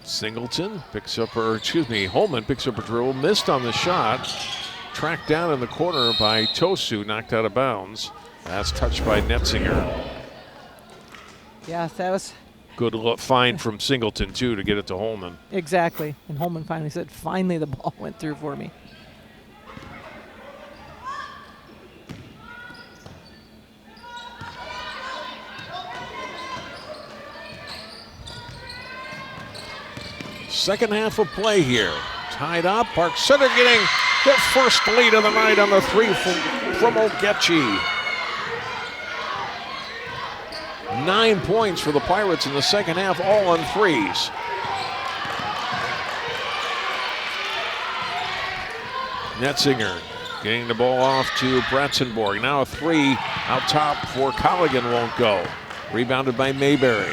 Singleton picks up Holman picks up a dribble, missed on the shot. Tracked down in the corner by Tosu, knocked out of bounds. That's touched by Netzinger. Yeah, that was... Good find from Singleton, too, to get it to Holman. Exactly. And Holman finally said, finally the ball went through for me. Second half of play here. Tied up. Park Center getting their first lead of the night on the three from Ogechi. 9 points for the Pirates in the second half, all on threes. Netzinger getting the ball off to Bratzenborg. Now a three out top for Colligan, won't go. Rebounded by Mayberry.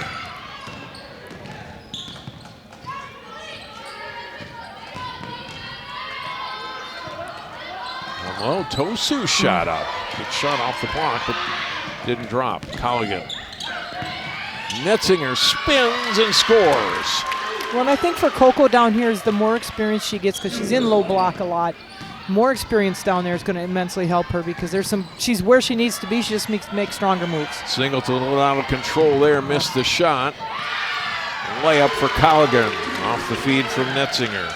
Well, Tosu shot up. Good shot off the block, but didn't drop. Colligan. Netzinger spins and scores. Well, and I think for Coco down here is the more experience she gets because she's in low block a lot. More experience down there is going to immensely help her because she's where she needs to be. She just makes stronger moves. Singleton a little out of control there, missed the shot. Layup for Colligan off the feed from Netzinger.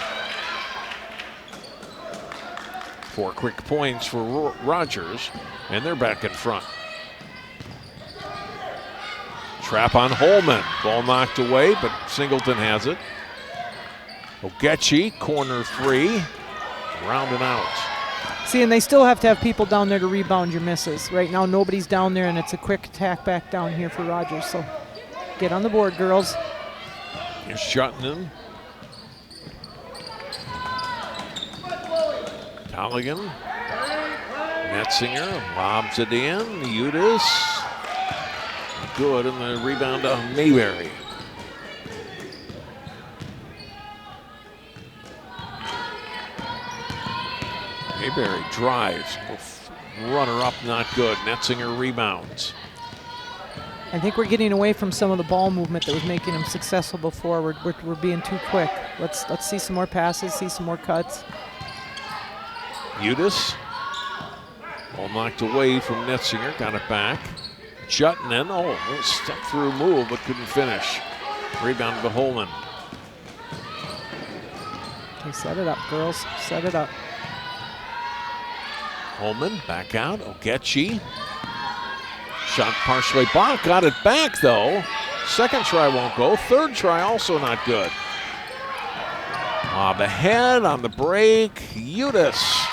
4 quick points for Rogers, and they're back in front. Trap on Holman. Ball knocked away, but Singleton has it. Ogechi, corner three, round and out. See, and they still have to have people down there to rebound your misses. Right now, nobody's down there, and it's a quick attack back down here for Rogers. So get on the board, girls. Here's Shutton. Colligan. Metzinger lobs it in. Udis. Good, and the rebound to Mayberry. Mayberry drives. Runner up, not good. Metzinger rebounds. I think we're getting away from some of the ball movement that was making them successful before. We're being too quick. Let's see some more passes, see some more cuts. Udis. Ball knocked away from Netzinger, got it back. Jutton, little step through move, but couldn't finish. Rebound to Holman. Okay, set it up, girls. Set it up. Holman back out. Ogechi. Shot partially blocked. Got it back though. Second try won't go. Third try also not good. The head on the break. Udis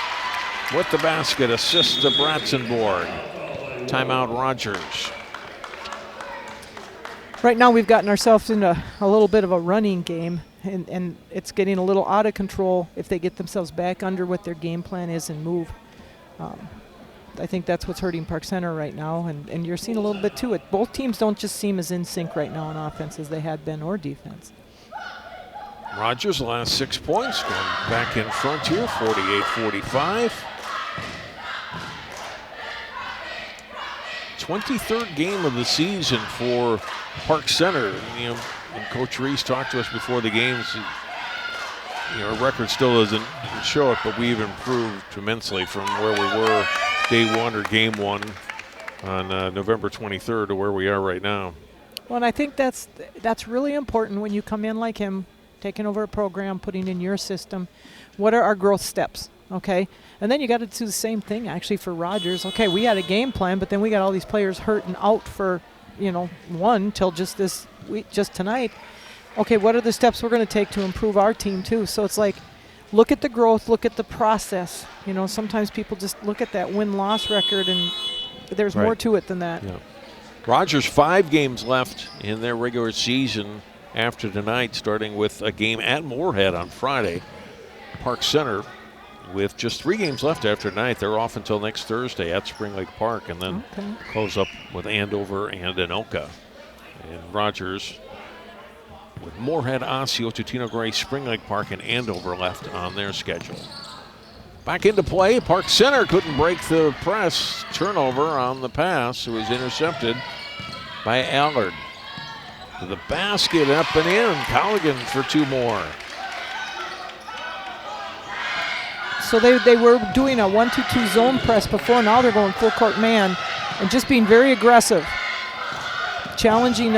with the basket. Assist to Bratzenborg. Timeout Rogers. Right now we've gotten ourselves into a little bit of a running game, and it's getting a little out of control if they get themselves back under what their game plan is and move. I think that's what's hurting Park Center right now, and you're seeing a little bit to it. Both teams don't just seem as in sync right now on offense as they had been, or defense. Rogers, last 6 points, going back in front here, 48-45. 23rd game of the season for Park Center. And Coach Reese talked to us before the games. Our record still doesn't show it, but we've improved tremendously from where we were day one or game one on November 23rd to where we are right now. Well, and I think that's really important when you come in like him, taking over a program, putting in your system. What are our growth steps, okay? And then you got to do the same thing actually for Rogers. Okay, we had a game plan, but then we got all these players hurt and out for, one till just this week, just tonight. Okay, what are the steps we're going to take to improve our team too? So it's like, look at the growth, look at the process. Sometimes people just look at that win-loss record, and there's more to it than that. Yeah. Rogers 5 games left in their regular season after tonight, starting with a game at Moorhead on Friday. Park Center with just 3 games left after tonight. They're off until next Thursday at Spring Lake Park, and then close up with Andover and Anoka. And Rogers with Moorhead, Osseo, Totino Gray, Spring Lake Park, and Andover left on their schedule. Back into play. Park Center couldn't break the press. Turnover on the pass. It was intercepted by Allard. To the basket, up and in. Colligan for 2 more. So they were doing a 1-2-2 zone press before. Now they're going full court man and just being very aggressive, challenging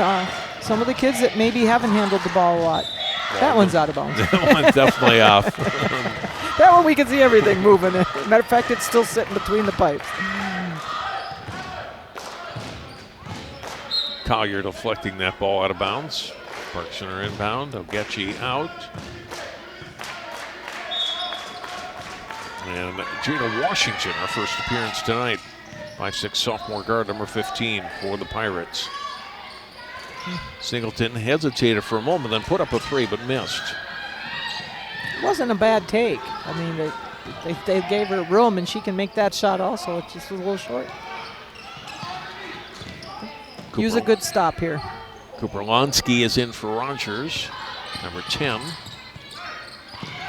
some of the kids that maybe haven't handled the ball a lot. That one's out of bounds. That one's definitely off. That one we can see everything moving. Matter of fact, it's still sitting between the pipes. Collier deflecting that ball out of bounds. Park Center inbound. Ogechi out. And Gina Washington, our first appearance tonight. 5'6" sophomore guard, number 15 for the Pirates. Singleton hesitated for a moment, then put up a 3, but missed. It wasn't a bad take. I mean, they gave her room, and she can make that shot also. It just was a little short. Use a good stop here. Cooper Lonsky is in for Rogers, number 10.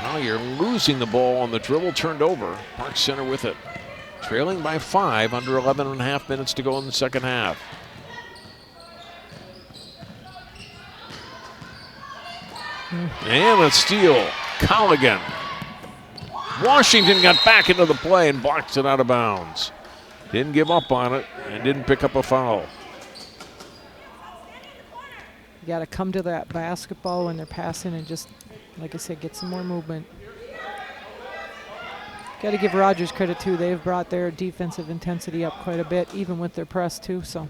Now you're losing the ball on the dribble, turned over. Park Center with it. Trailing by 5, under 11 and a half minutes to go in the second half. And a steal. Colligan. Washington got back into the play and blocks it out of bounds. Didn't give up on it and didn't pick up a foul. You got to come to that basketball when they're passing and just, like I said, get some more movement. Got to give Rogers credit too. They've brought their defensive intensity up quite a bit, even with their press too. So.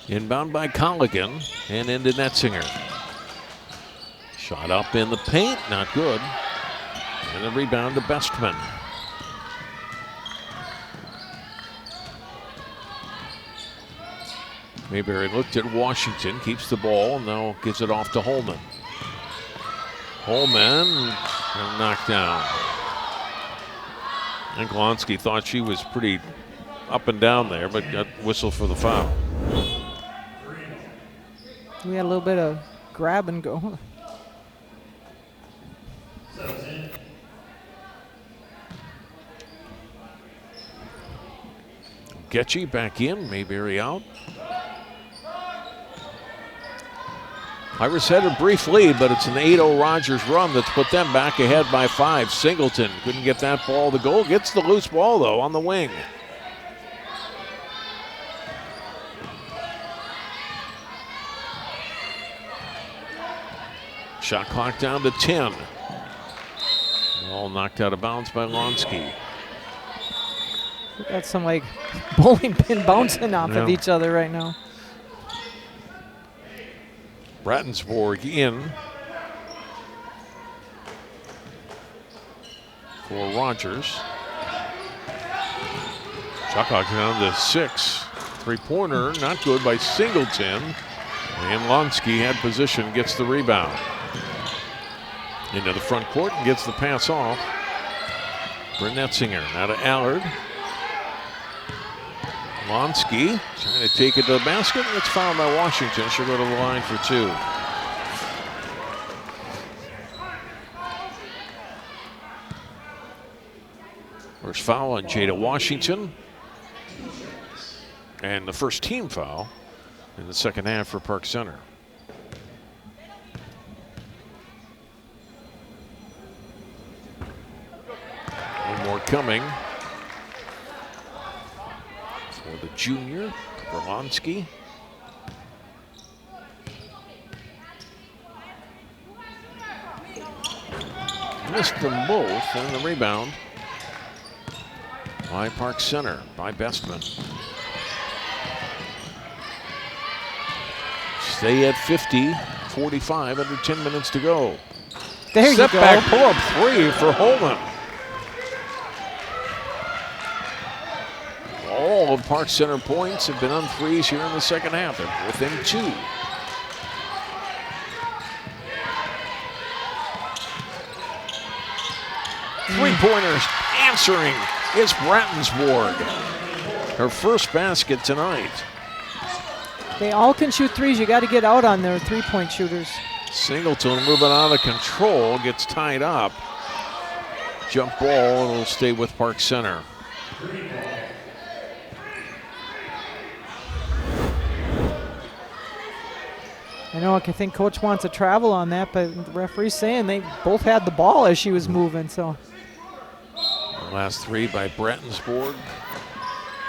Inbound by Colligan and into Netzinger. Shot up in the paint, not good. And the rebound to Bestman. Mayberry looked at Washington, keeps the ball, and now gives it off to Holman. Holman knocked down. And Glonsky thought she was pretty up and down there, but got whistled for the foul. We had a little bit of grab and go. Getchy back in, Mayberry out. Pirates had a brief lead, but it's an 8-0 Rogers run that's put them back ahead by 5. Singleton couldn't get that ball to go. Gets the loose ball, though, on the wing. Shot clock down to 10. Ball knocked out of bounds by Lonsky. We got some like bowling pin bouncing off of each other right now. Brattensburg in for Rogers. Shot clock down to 6. Three-pointer, not good by Singleton. And Lonsky had position, gets the rebound. Into the front court and gets the pass off for Netzinger. Now to Allard. Lonsky trying to take it to the basket, and it's fouled by Washington. She'll go to the line for 2. First foul on Jada Washington. And the first team foul in the second half for Park Center. One more coming for the junior, Berlonsky. Missed them both, and the rebound by Park Center, by Bestman. Stay at 50, 45, under 10 minutes to go. There you go. Step back pull-up 3 for Holman. All of Park Center points have been on threes here in the second half. They're within 2. Three-pointers answering is Brattensburg. Her first basket tonight. They all can shoot threes. You got to get out on their three-point shooters. Singleton moving out of control, gets tied up. Jump ball, and it'll stay with Park Center. I know, I think coach wants to travel on that, but the referee's saying they both had the ball as she was moving, so. The last 3 by Brattensburg.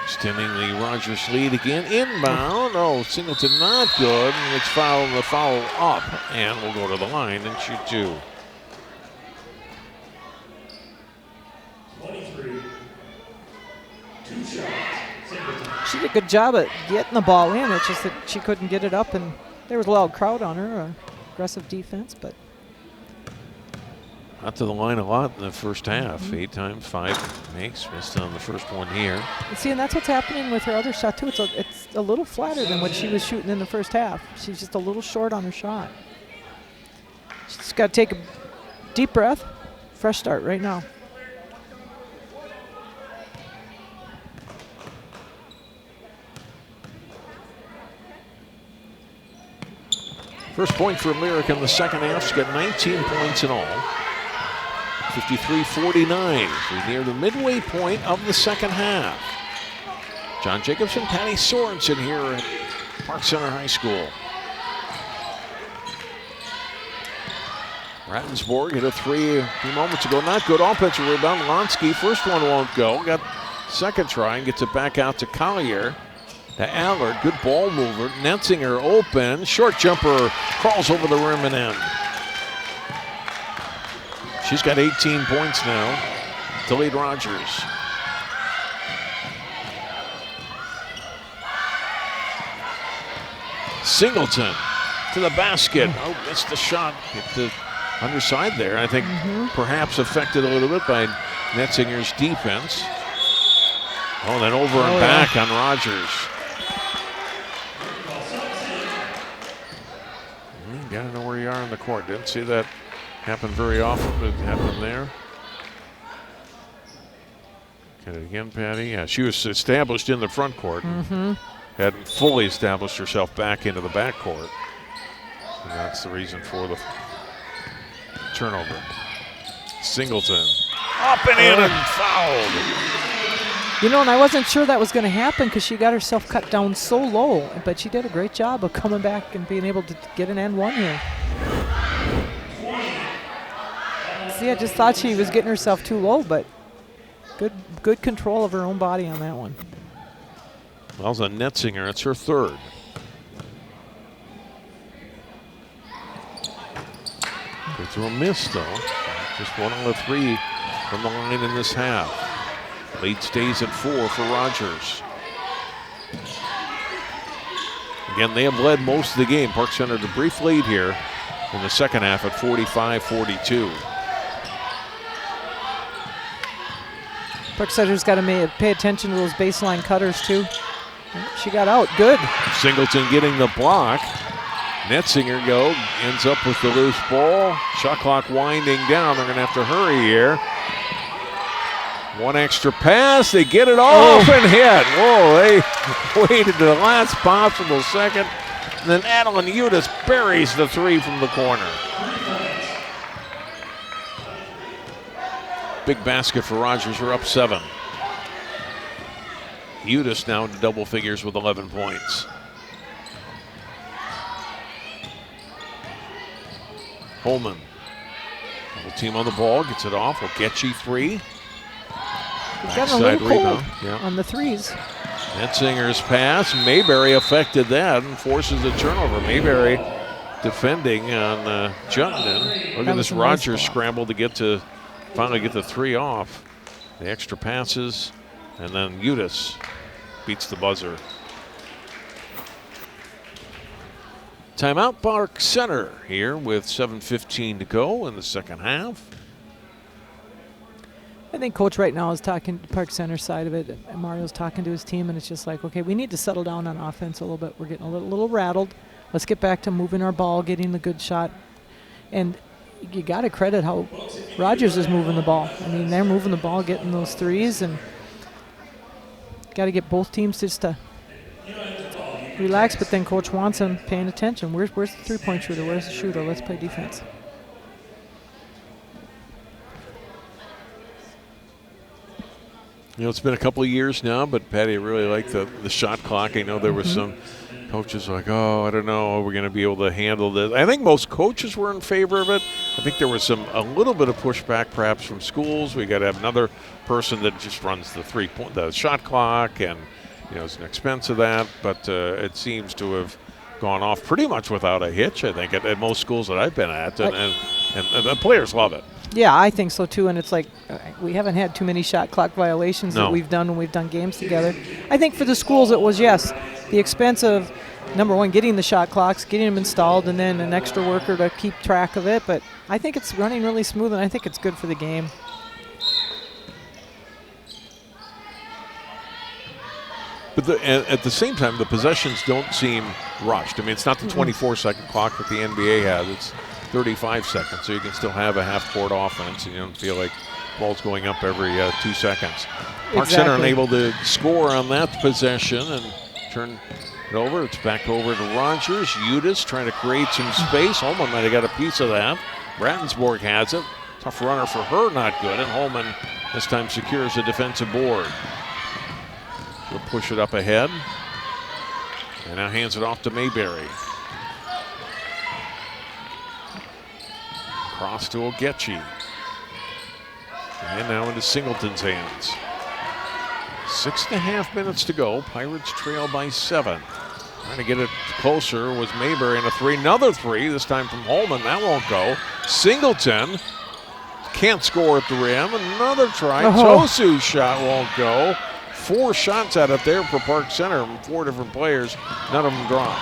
Extending the Rogers lead again. Inbound. Oh, Singleton not good. And it's foul, the foul up. And we'll go to the line and shoot 2. 23. 2 shots. Singleton. She did a good job at getting the ball in. It's just that she couldn't get it up, and there was a loud crowd on her. Aggressive defense, but. Not to the line a lot in the first half. 8 times, 5 makes. Missed on the first one here. And see, and that's what's happening with her other shot, too. It's a little flatter than what she was shooting in the first half. She's just a little short on her shot. She's got to take a deep breath. Fresh start right now. First point for Lyric in the second half. She's got 19 points in all. 53-49. We're near the midway point of the second half. John Jacobson, Patty Sorensen here at Park Center High School. Brattensburg hit a 3 a few moments ago. Not good offensive rebound. Lonsky, first one won't go. Got second try and gets it back out to Collier. To Allard, good ball mover. Netzinger open. Short jumper crawls over the rim and in. She's got 18 points now to lead Rogers. Singleton to the basket. Oh, missed the shot. Hit the underside there. I think perhaps affected a little bit by Netzinger's defense. Oh, then over and back on Rogers. You gotta know where you are on the court. Didn't see that happen very often, but it happened there. Get it again, Patty. Yeah, she was established in the front court. Hadn't fully established herself back into the back court. And that's the reason for the turnover. Singleton up and in and fouled. You know, and I wasn't sure that was going to happen because she got herself cut down so low, but she did a great job of coming back and being able to get an and one here. See, I just thought she was getting herself too low, but good control of her own body on that one. Well, it's a Netzinger. It's her third. They threw a miss, though. Just 1 out of 3 from the line in this half. Lead stays at 4 for Rogers. Again, they have led most of the game. Park Center a brief lead here in the second half at 45-42. Park Center's got to pay attention to those baseline cutters, too. She got out. Good. Singleton getting the block. Netzinger ends up with the loose ball. Shot clock winding down. They're going to have to hurry here. One extra pass. They get it off and hit. Whoa, they waited to the last possible second. And then Adeline Udis buries the 3 from the corner. Big basket for Rogers. We're up 7. Udis now into double figures with 11 points. Holman, double team on the ball, gets it off. Ogechi 3. We've gotten a little cold yeah. on the threes. Netzinger's pass. Mayberry affected that and forces a turnover. Mayberry defending on Juttenden. Look at this Rogers scramble to finally get the 3 off. The extra passes, and then Udis beats the buzzer. Timeout, Park Center here with 7:15 to go in the second half. I think Coach right now is talking to Park Center side of it. And Mario's talking to his team, and it's just like, okay, we need to settle down on offense a little bit. We're getting a little rattled. Let's get back to moving our ball, getting the good shot. And you got to credit how Rogers is moving the ball. I mean, they're moving the ball, getting those threes, and got to get both teams just to relax. But then Coach wants them paying attention. Where's the three-point shooter? Where's the shooter? Let's play defense. You know, it's been a couple of years now, but Patty, I really like the shot clock. I know there was some coaches like, oh, I don't know, are we going to be able to handle this? I think most coaches were in favor of it. I think there was a little bit of pushback perhaps from schools. We got to have another person that just runs the shot clock, and you know, it's an expense of that. But it seems to have gone off pretty much without a hitch, I think, at most schools that I've been at, and the players love it. Yeah, I think so too, and it's like we haven't had too many shot clock violations that we've done when we've done games together. I think for the schools it was, yes, the expense of, number one, getting the shot clocks, getting them installed, and then an extra worker to keep track of it, but I think it's running really smooth, and I think it's good for the game. But at the same time, the possessions don't seem rushed. I mean, it's not the 24-second clock that the NBA has. It's 35 seconds, so you can still have a half-court offense, and you don't feel like ball's going up every 2 seconds. Park Center unable to score on that possession and turn it over. It's back over to Rogers. Udis trying to create some space. Holman might have got a piece of that. Brattensburg has it. Tough runner for her, not good. And Holman this time secures a defensive board. She'll push it up ahead. And now hands it off to Mayberry. Cross to Ogechi. And now into Singleton's hands. 6.5 minutes to go. Pirates trail by 7. Trying to get it closer was Mayberry, and a 3. Another 3, this time from Holman. That won't go. Singleton can't score at the rim. Another try. Tosu's shot won't go. 4 shots out of there for Park Center from 4 different players. None of them dropped.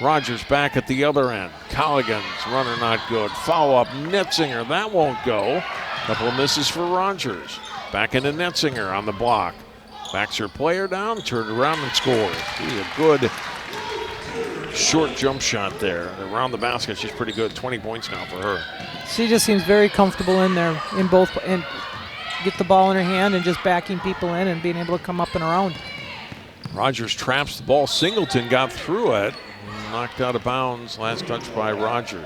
Rogers back at the other end. Colligan's runner not good. Follow up, Netzinger, that won't go. Couple of misses for Rogers. Back into Netzinger on the block. Backs her player down, turned around and scores. A good short jump shot there. Around the basket, she's pretty good. 20 points now for her. She just seems very comfortable in there in both, and get the ball in her hand and just backing people in and being able to come up and around. Rogers traps the ball. Singleton got through it. Knocked out of bounds. Last touch by Rogers.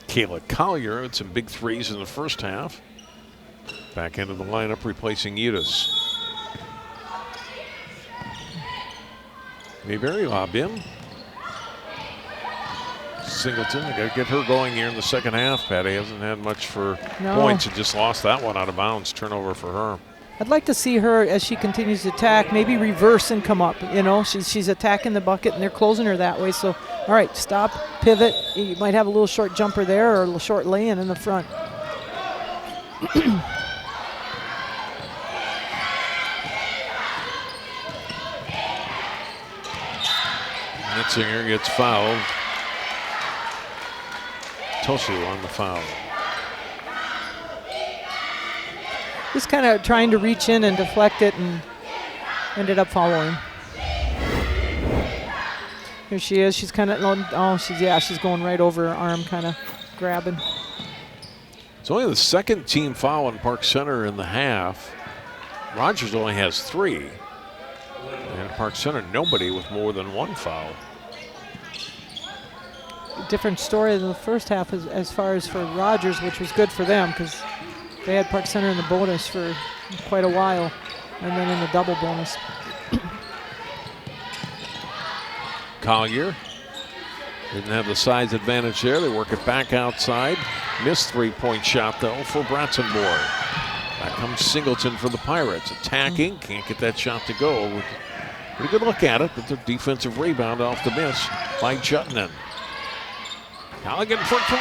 Kayla Collier had some big threes in the first half. Back into the lineup, replacing Udis. Mayberry lob in. Singleton, they got to get her going here in the second half. Patty hasn't had much for points and just lost that one out of bounds. Turnover for her. I'd like to see her, as she continues to attack, maybe reverse and come up. You know, she's attacking the bucket and they're closing her that way. So, all right, stop, pivot. You might have a little short jumper there or a little short lay-in in the front. Netzinger gets fouled. Tosu on the foul. Just kind of trying to reach in and deflect it and ended up following. Here she is. She's kind of, she's going right over her arm, kind of grabbing. It's only the second team foul in Park Center in the half. Rogers only has 3. And Park Center, nobody with more than 1 foul. Different story than the first half as far as for Rogers, which was good for them because they had Park Center in the bonus for quite a while and then in the double bonus. Collier didn't have the size advantage there. They work it back outside. Missed 3-point shot though for Bratzenborg. Back comes Singleton for the Pirates. Attacking, can't get that shot to go. Pretty good look at it, but the defensive rebound off the miss by Jutnan. Colligan for 3.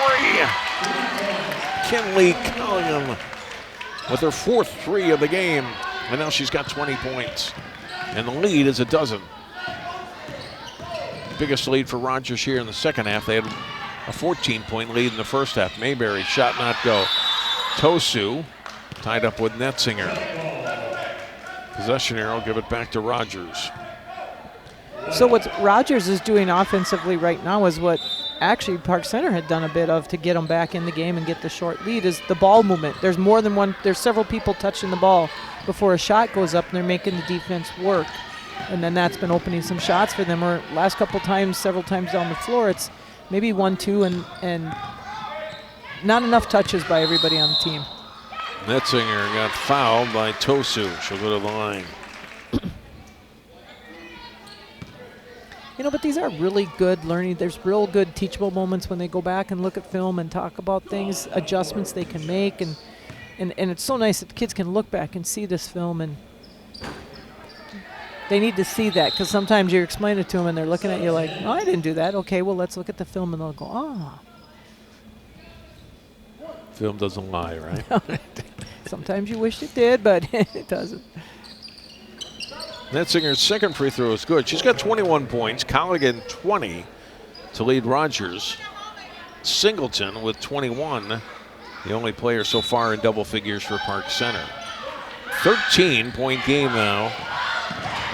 Kinley Colligan with her 4th 3 of the game. And now she's got 20 points. And the lead is a dozen. Biggest lead for Rogers here in the second half. They had a 14-point lead in the first half. Mayberry shot not go. Tosu tied up with Netzinger. Possession arrow, give it back to Rogers. So what Rogers is doing offensively right now is what actually Park Center had done a bit of to get them back in the game and get the short lead is the ball movement. There's more than one. There's several people touching the ball before a shot goes up and they're making the defense work. And then that's been opening some shots for them. Or last couple times, several times down the floor, it's maybe 1-2 and not enough touches by everybody on the team. Netzinger got fouled by Tosu. She'll go to the line. You know, but these are really good learning. There's real good teachable moments when they go back and look at film and talk about things, adjustments they can make. And it's so nice that the kids can look back and see this film. And they need to see that because sometimes you're explaining it to them and they're looking at you like, oh, I didn't do that. Okay, well, let's look at the film. And they'll go, ah. Film doesn't lie, right? Sometimes you wish it did, but it doesn't. Netzinger's second free throw is good. She's got 21 points. Colligan 20 to lead Rogers. Singleton with 21, the only player so far in double figures for Park Center. 13-point game now.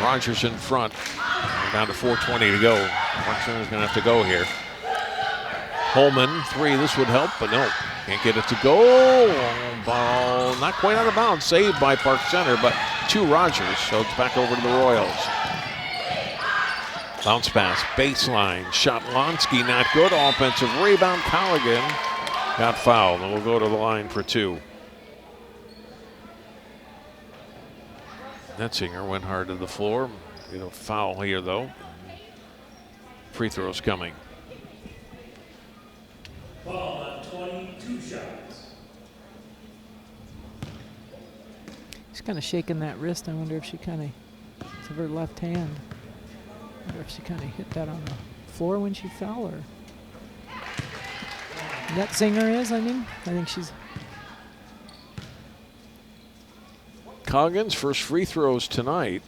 Rogers in front. We're down to 4:20 to go. Park Center's going to have to go here. Holman, 3. This would help, but no. Can't get it to go. Ball not quite out of bounds. Saved by Park Center, but to Rogers. So it's back over to the Royals. Bounce pass, baseline. Shot Lonsky, not good. Offensive rebound. Colligan got fouled, and we'll go to the line for 2. Netzinger went hard to the floor. Get a foul here, though. Free throws coming. Ball on 22 shots. She's kind of shaking that wrist. I wonder if she kind of, it's of her left hand. I wonder if she kind of hit that on the floor when she fell, or Netzinger is, I think she's. Coggins' first free throws tonight.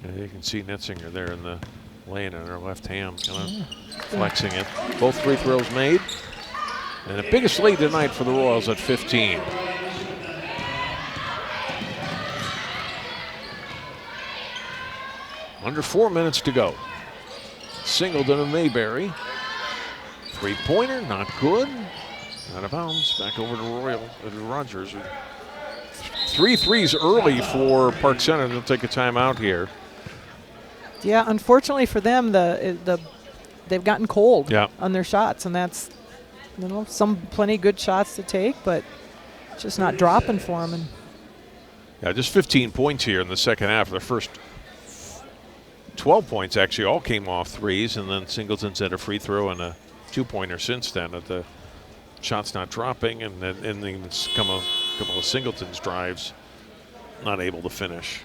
And you can see Netzinger there in the lane on her left hand, kind of flexing it. Both free throws made. And the biggest lead tonight for the Royals at 15. Under 4 minutes to go. Singleton and Mayberry. Three-pointer, not good. Out of bounds, back over to Rogers. 3 threes early for Park Center. They'll take a timeout here. Yeah, unfortunately for them, they've gotten cold on their shots, and that's plenty good shots to take, but just not dropping for them. Yeah, just 15 points here in the second half. The first 12 points actually all came off threes, and then Singleton's had a free throw and a 2-pointer since then. At the shots not dropping, and then it's come a couple of Singleton's drives, not able to finish.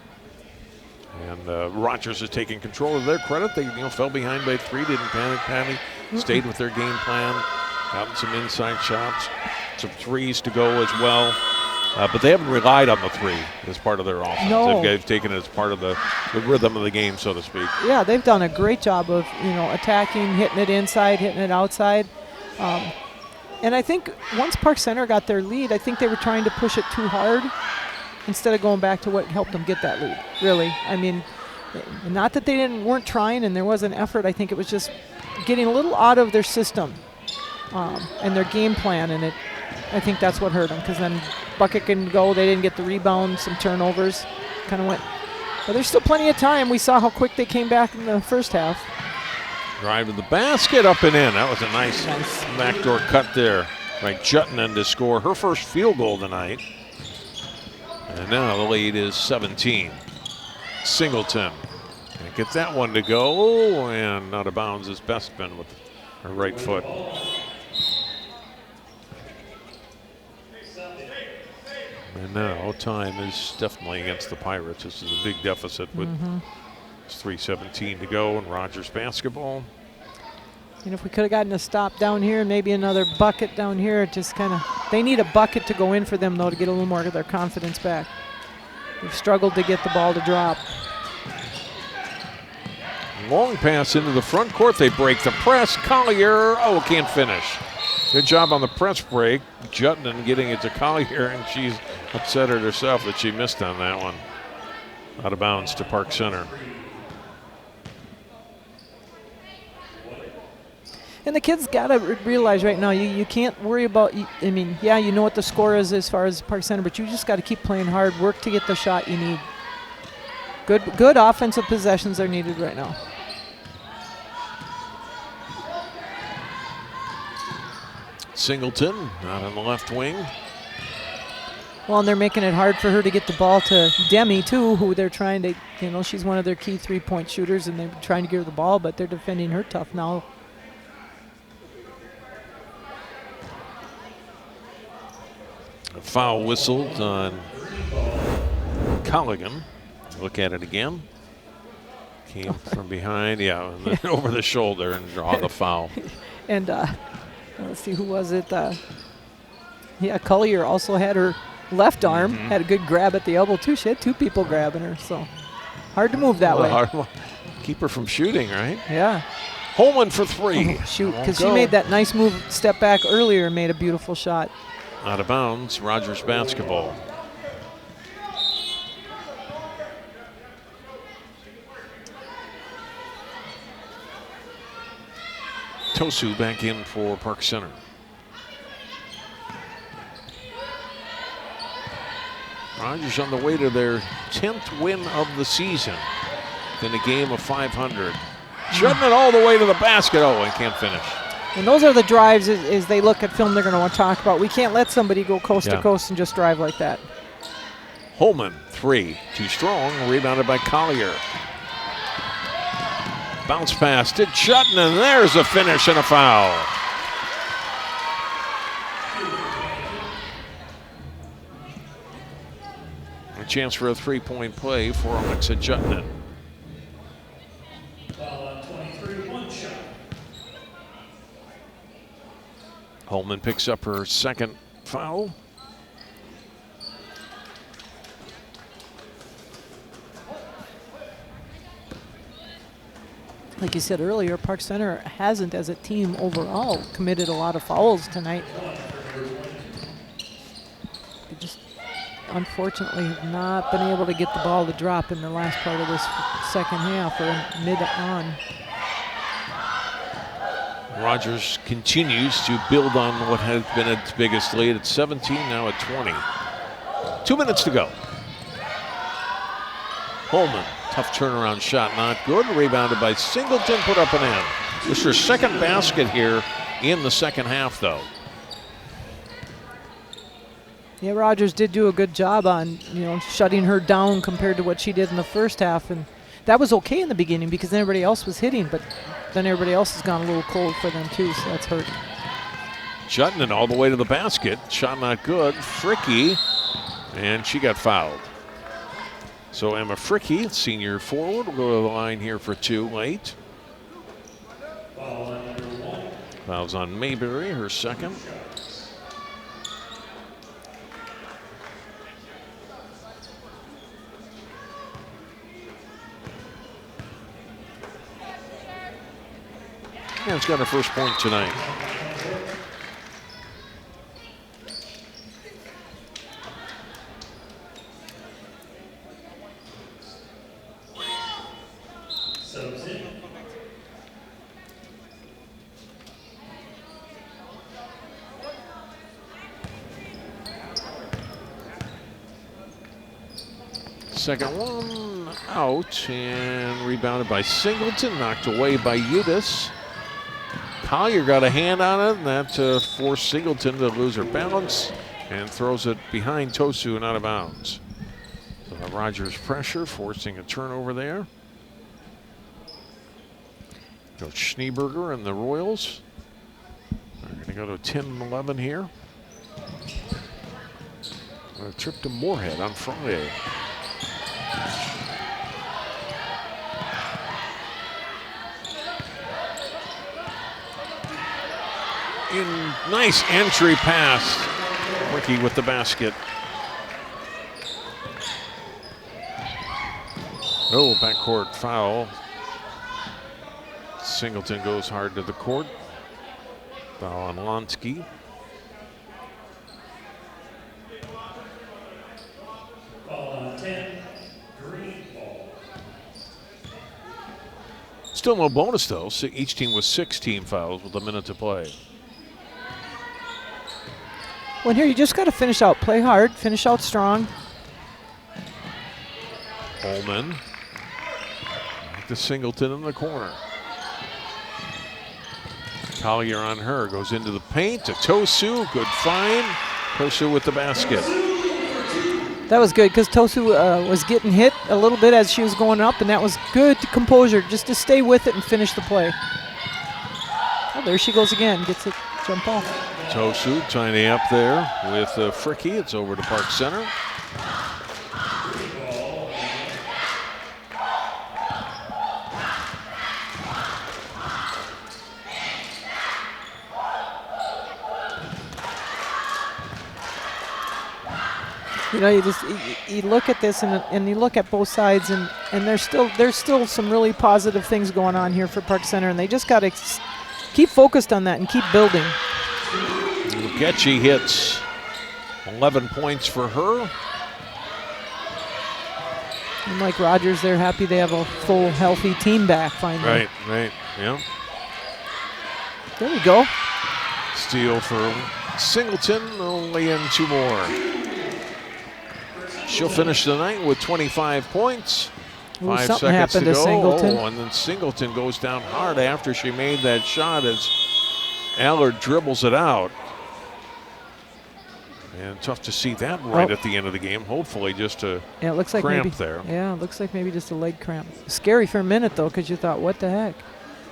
And Rogers is taking control of their credit. They fell behind by 3, didn't panic, stayed with their game plan, gotten some inside shots, some threes to go as well. But they haven't relied on the 3 as part of their offense. No. They've taken it as part of the rhythm of the game, so to speak. Yeah, they've done a great job of attacking, hitting it inside, hitting it outside. And I think once Park Center got their lead, I think they were trying to push it too hard instead of going back to what helped them get that lead, really. I mean, not that they weren't trying and there was an effort. I think it was just getting a little out of their system and their game plan, and I think that's what hurt them, because then bucket can go. They didn't get the rebound, some turnovers, kind of went. But there's still plenty of time. We saw how quick they came back in the first half. Drive to the basket, up and in. That was a nice backdoor cut there by Jutland to score her first field goal tonight. And now the lead is 17. Singleton can't get that one to go, and out of bounds is Bestman with her right foot. And now time is definitely against the Pirates. This is a big deficit with 3:17 to go, and Rogers basketball. And if we could have gotten a stop down here and maybe another bucket down here, it just kind of, they need a bucket to go in for them, though, to get a little more of their confidence back. They've struggled to get the ball to drop. Long pass into the front court. They break the press. Collier, can't finish. Good job on the press break. Jutland getting it to Collier, and she's upset at herself that she missed on that one. Out of bounds to Park Center. And the kids got to realize right now, you can't worry about, I mean, yeah, you know what the score is as far as Park Center, but you just got to keep playing hard, work to get the shot you need. Good offensive possessions are needed right now. Singleton out on the left wing. Well, and they're making it hard for her to get the ball to Demi, too, who they're trying to, she's one of their key three-point shooters, and they're trying to give her the ball, but they're defending her tough now. A foul whistled on Colligan. Look at it again. Came from behind, and then over the shoulder and draw the foul. And let's see, who was it? Collier also had her left arm, had a good grab at the elbow, too. She had 2 people grabbing her, so hard to move that way. Keep her from shooting, right? Yeah. Holman for 3. Shoot, because she made that nice move, step back earlier, and made a beautiful shot. Out of bounds, Rogers basketball. Tosu back in for Park Center. Rogers on the way to their 10th win of the season in a game of 500. Shutting it all the way to the basket. And can't finish. And those are the drives as they look at film they're going to want to talk about. We can't let somebody go coast to coast and just drive like that. Holman, 3. Too strong. Rebounded by Collier. Bounce pass to Jutton, and there's a finish and a foul. A chance for a 3-point play for Alexa Jutton. Foul on 23, 1 shot. Holman picks up her second foul. like you said earlier, Park Center hasn't, as a team overall, committed a lot of fouls tonight. They just unfortunately have not been able to get the ball to drop in the last part of this second half or mid-on. Rogers continues to build on what has been its biggest lead at 17, now at 20. 2 minutes to go. Holman, tough turnaround shot, not good. Rebounded by Singleton, put up and in. This is her second basket here in the second half, though. Yeah, Rogers did do a good job on, shutting her down compared to what she did in the first half, and that was okay in the beginning because everybody else was hitting, but then everybody else has gone a little cold for them too, so that's hurt. Shutting it all the way to the basket. Shot not good. Fricky, and she got fouled. So Emma Fricky, senior forward, will go to the line here for 2 late. Fouls on Mayberry, her second. Yeah, it's got her first point tonight. Second one out and rebounded by Singleton, knocked away by Udis. Collier got a hand on it, and that forced Singleton to lose her balance and throws it behind Tosu and out of bounds. So Rogers pressure, forcing a turnover there. Coach Schneeberger and the Royals are going to go to 10-11 here. A trip to Moorhead on Friday. Nice entry pass. Ricky with the basket. Oh, backcourt foul. Singleton goes hard to the court. Foul on Lonsky. Ball on 10, green ball. Still no bonus though. Each team with 6 team fouls with a minute to play. Well, here you just got to finish out. Play hard, finish out strong. Holman. Back to Singleton in the corner. Collier on her. Goes into the paint to Tosu. Good find. Tosu with the basket. That was good because Tosu was getting hit a little bit as she was going up, and that was good composure just to stay with it and finish the play. Oh, there she goes again. Gets it. Jump off. Tosu tiny up there with Fricky. It's over to Park Center. You look at this and you look at both sides, and there's still some really positive things going on here for Park Center, and they just got to keep focused on that and keep building. Getchy hits 11 points for her. And like Rogers, they're happy they have a full, healthy team back finally. Right, yeah. There we go. Steal for Singleton, only in 2 more. She'll finish the night with 25 points. Ooh, 5 something seconds to happened to go. Singleton. And then Singleton goes down hard after she made that shot as Allard dribbles it out. And tough to see that right at the end of the game. Hopefully just a it looks like cramp maybe, there. Yeah, it looks like maybe just a leg cramp. Scary for a minute, though, because you thought, what the heck?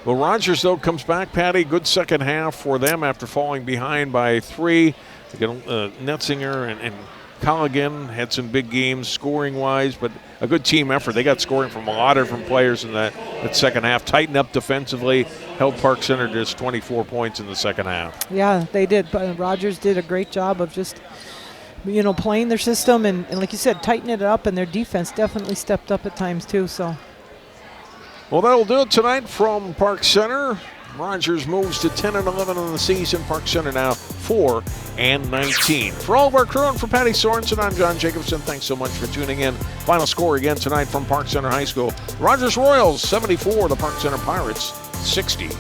Well, Rogers, though, comes back, Patty. Good second half for them after falling behind by 3. They get Netzinger and Colligan had some big games scoring-wise, but a good team effort. They got scoring from a lot of different players in that second half. Tightened up defensively, held Park Center just 24 points in the second half. Yeah, they did. But Rogers did a great job of just, playing their system and like you said, tightening it up, and their defense definitely stepped up at times too. So Well, that'll do it tonight from Park Center. Rogers moves to 10-11 in the season. Park Center now 4-19. For all of our crew and for Patty Sorensen, I'm John Jacobson. Thanks so much for tuning in. Final score again tonight from Park Center High School. Rogers Royals 74, the Park Center Pirates 60.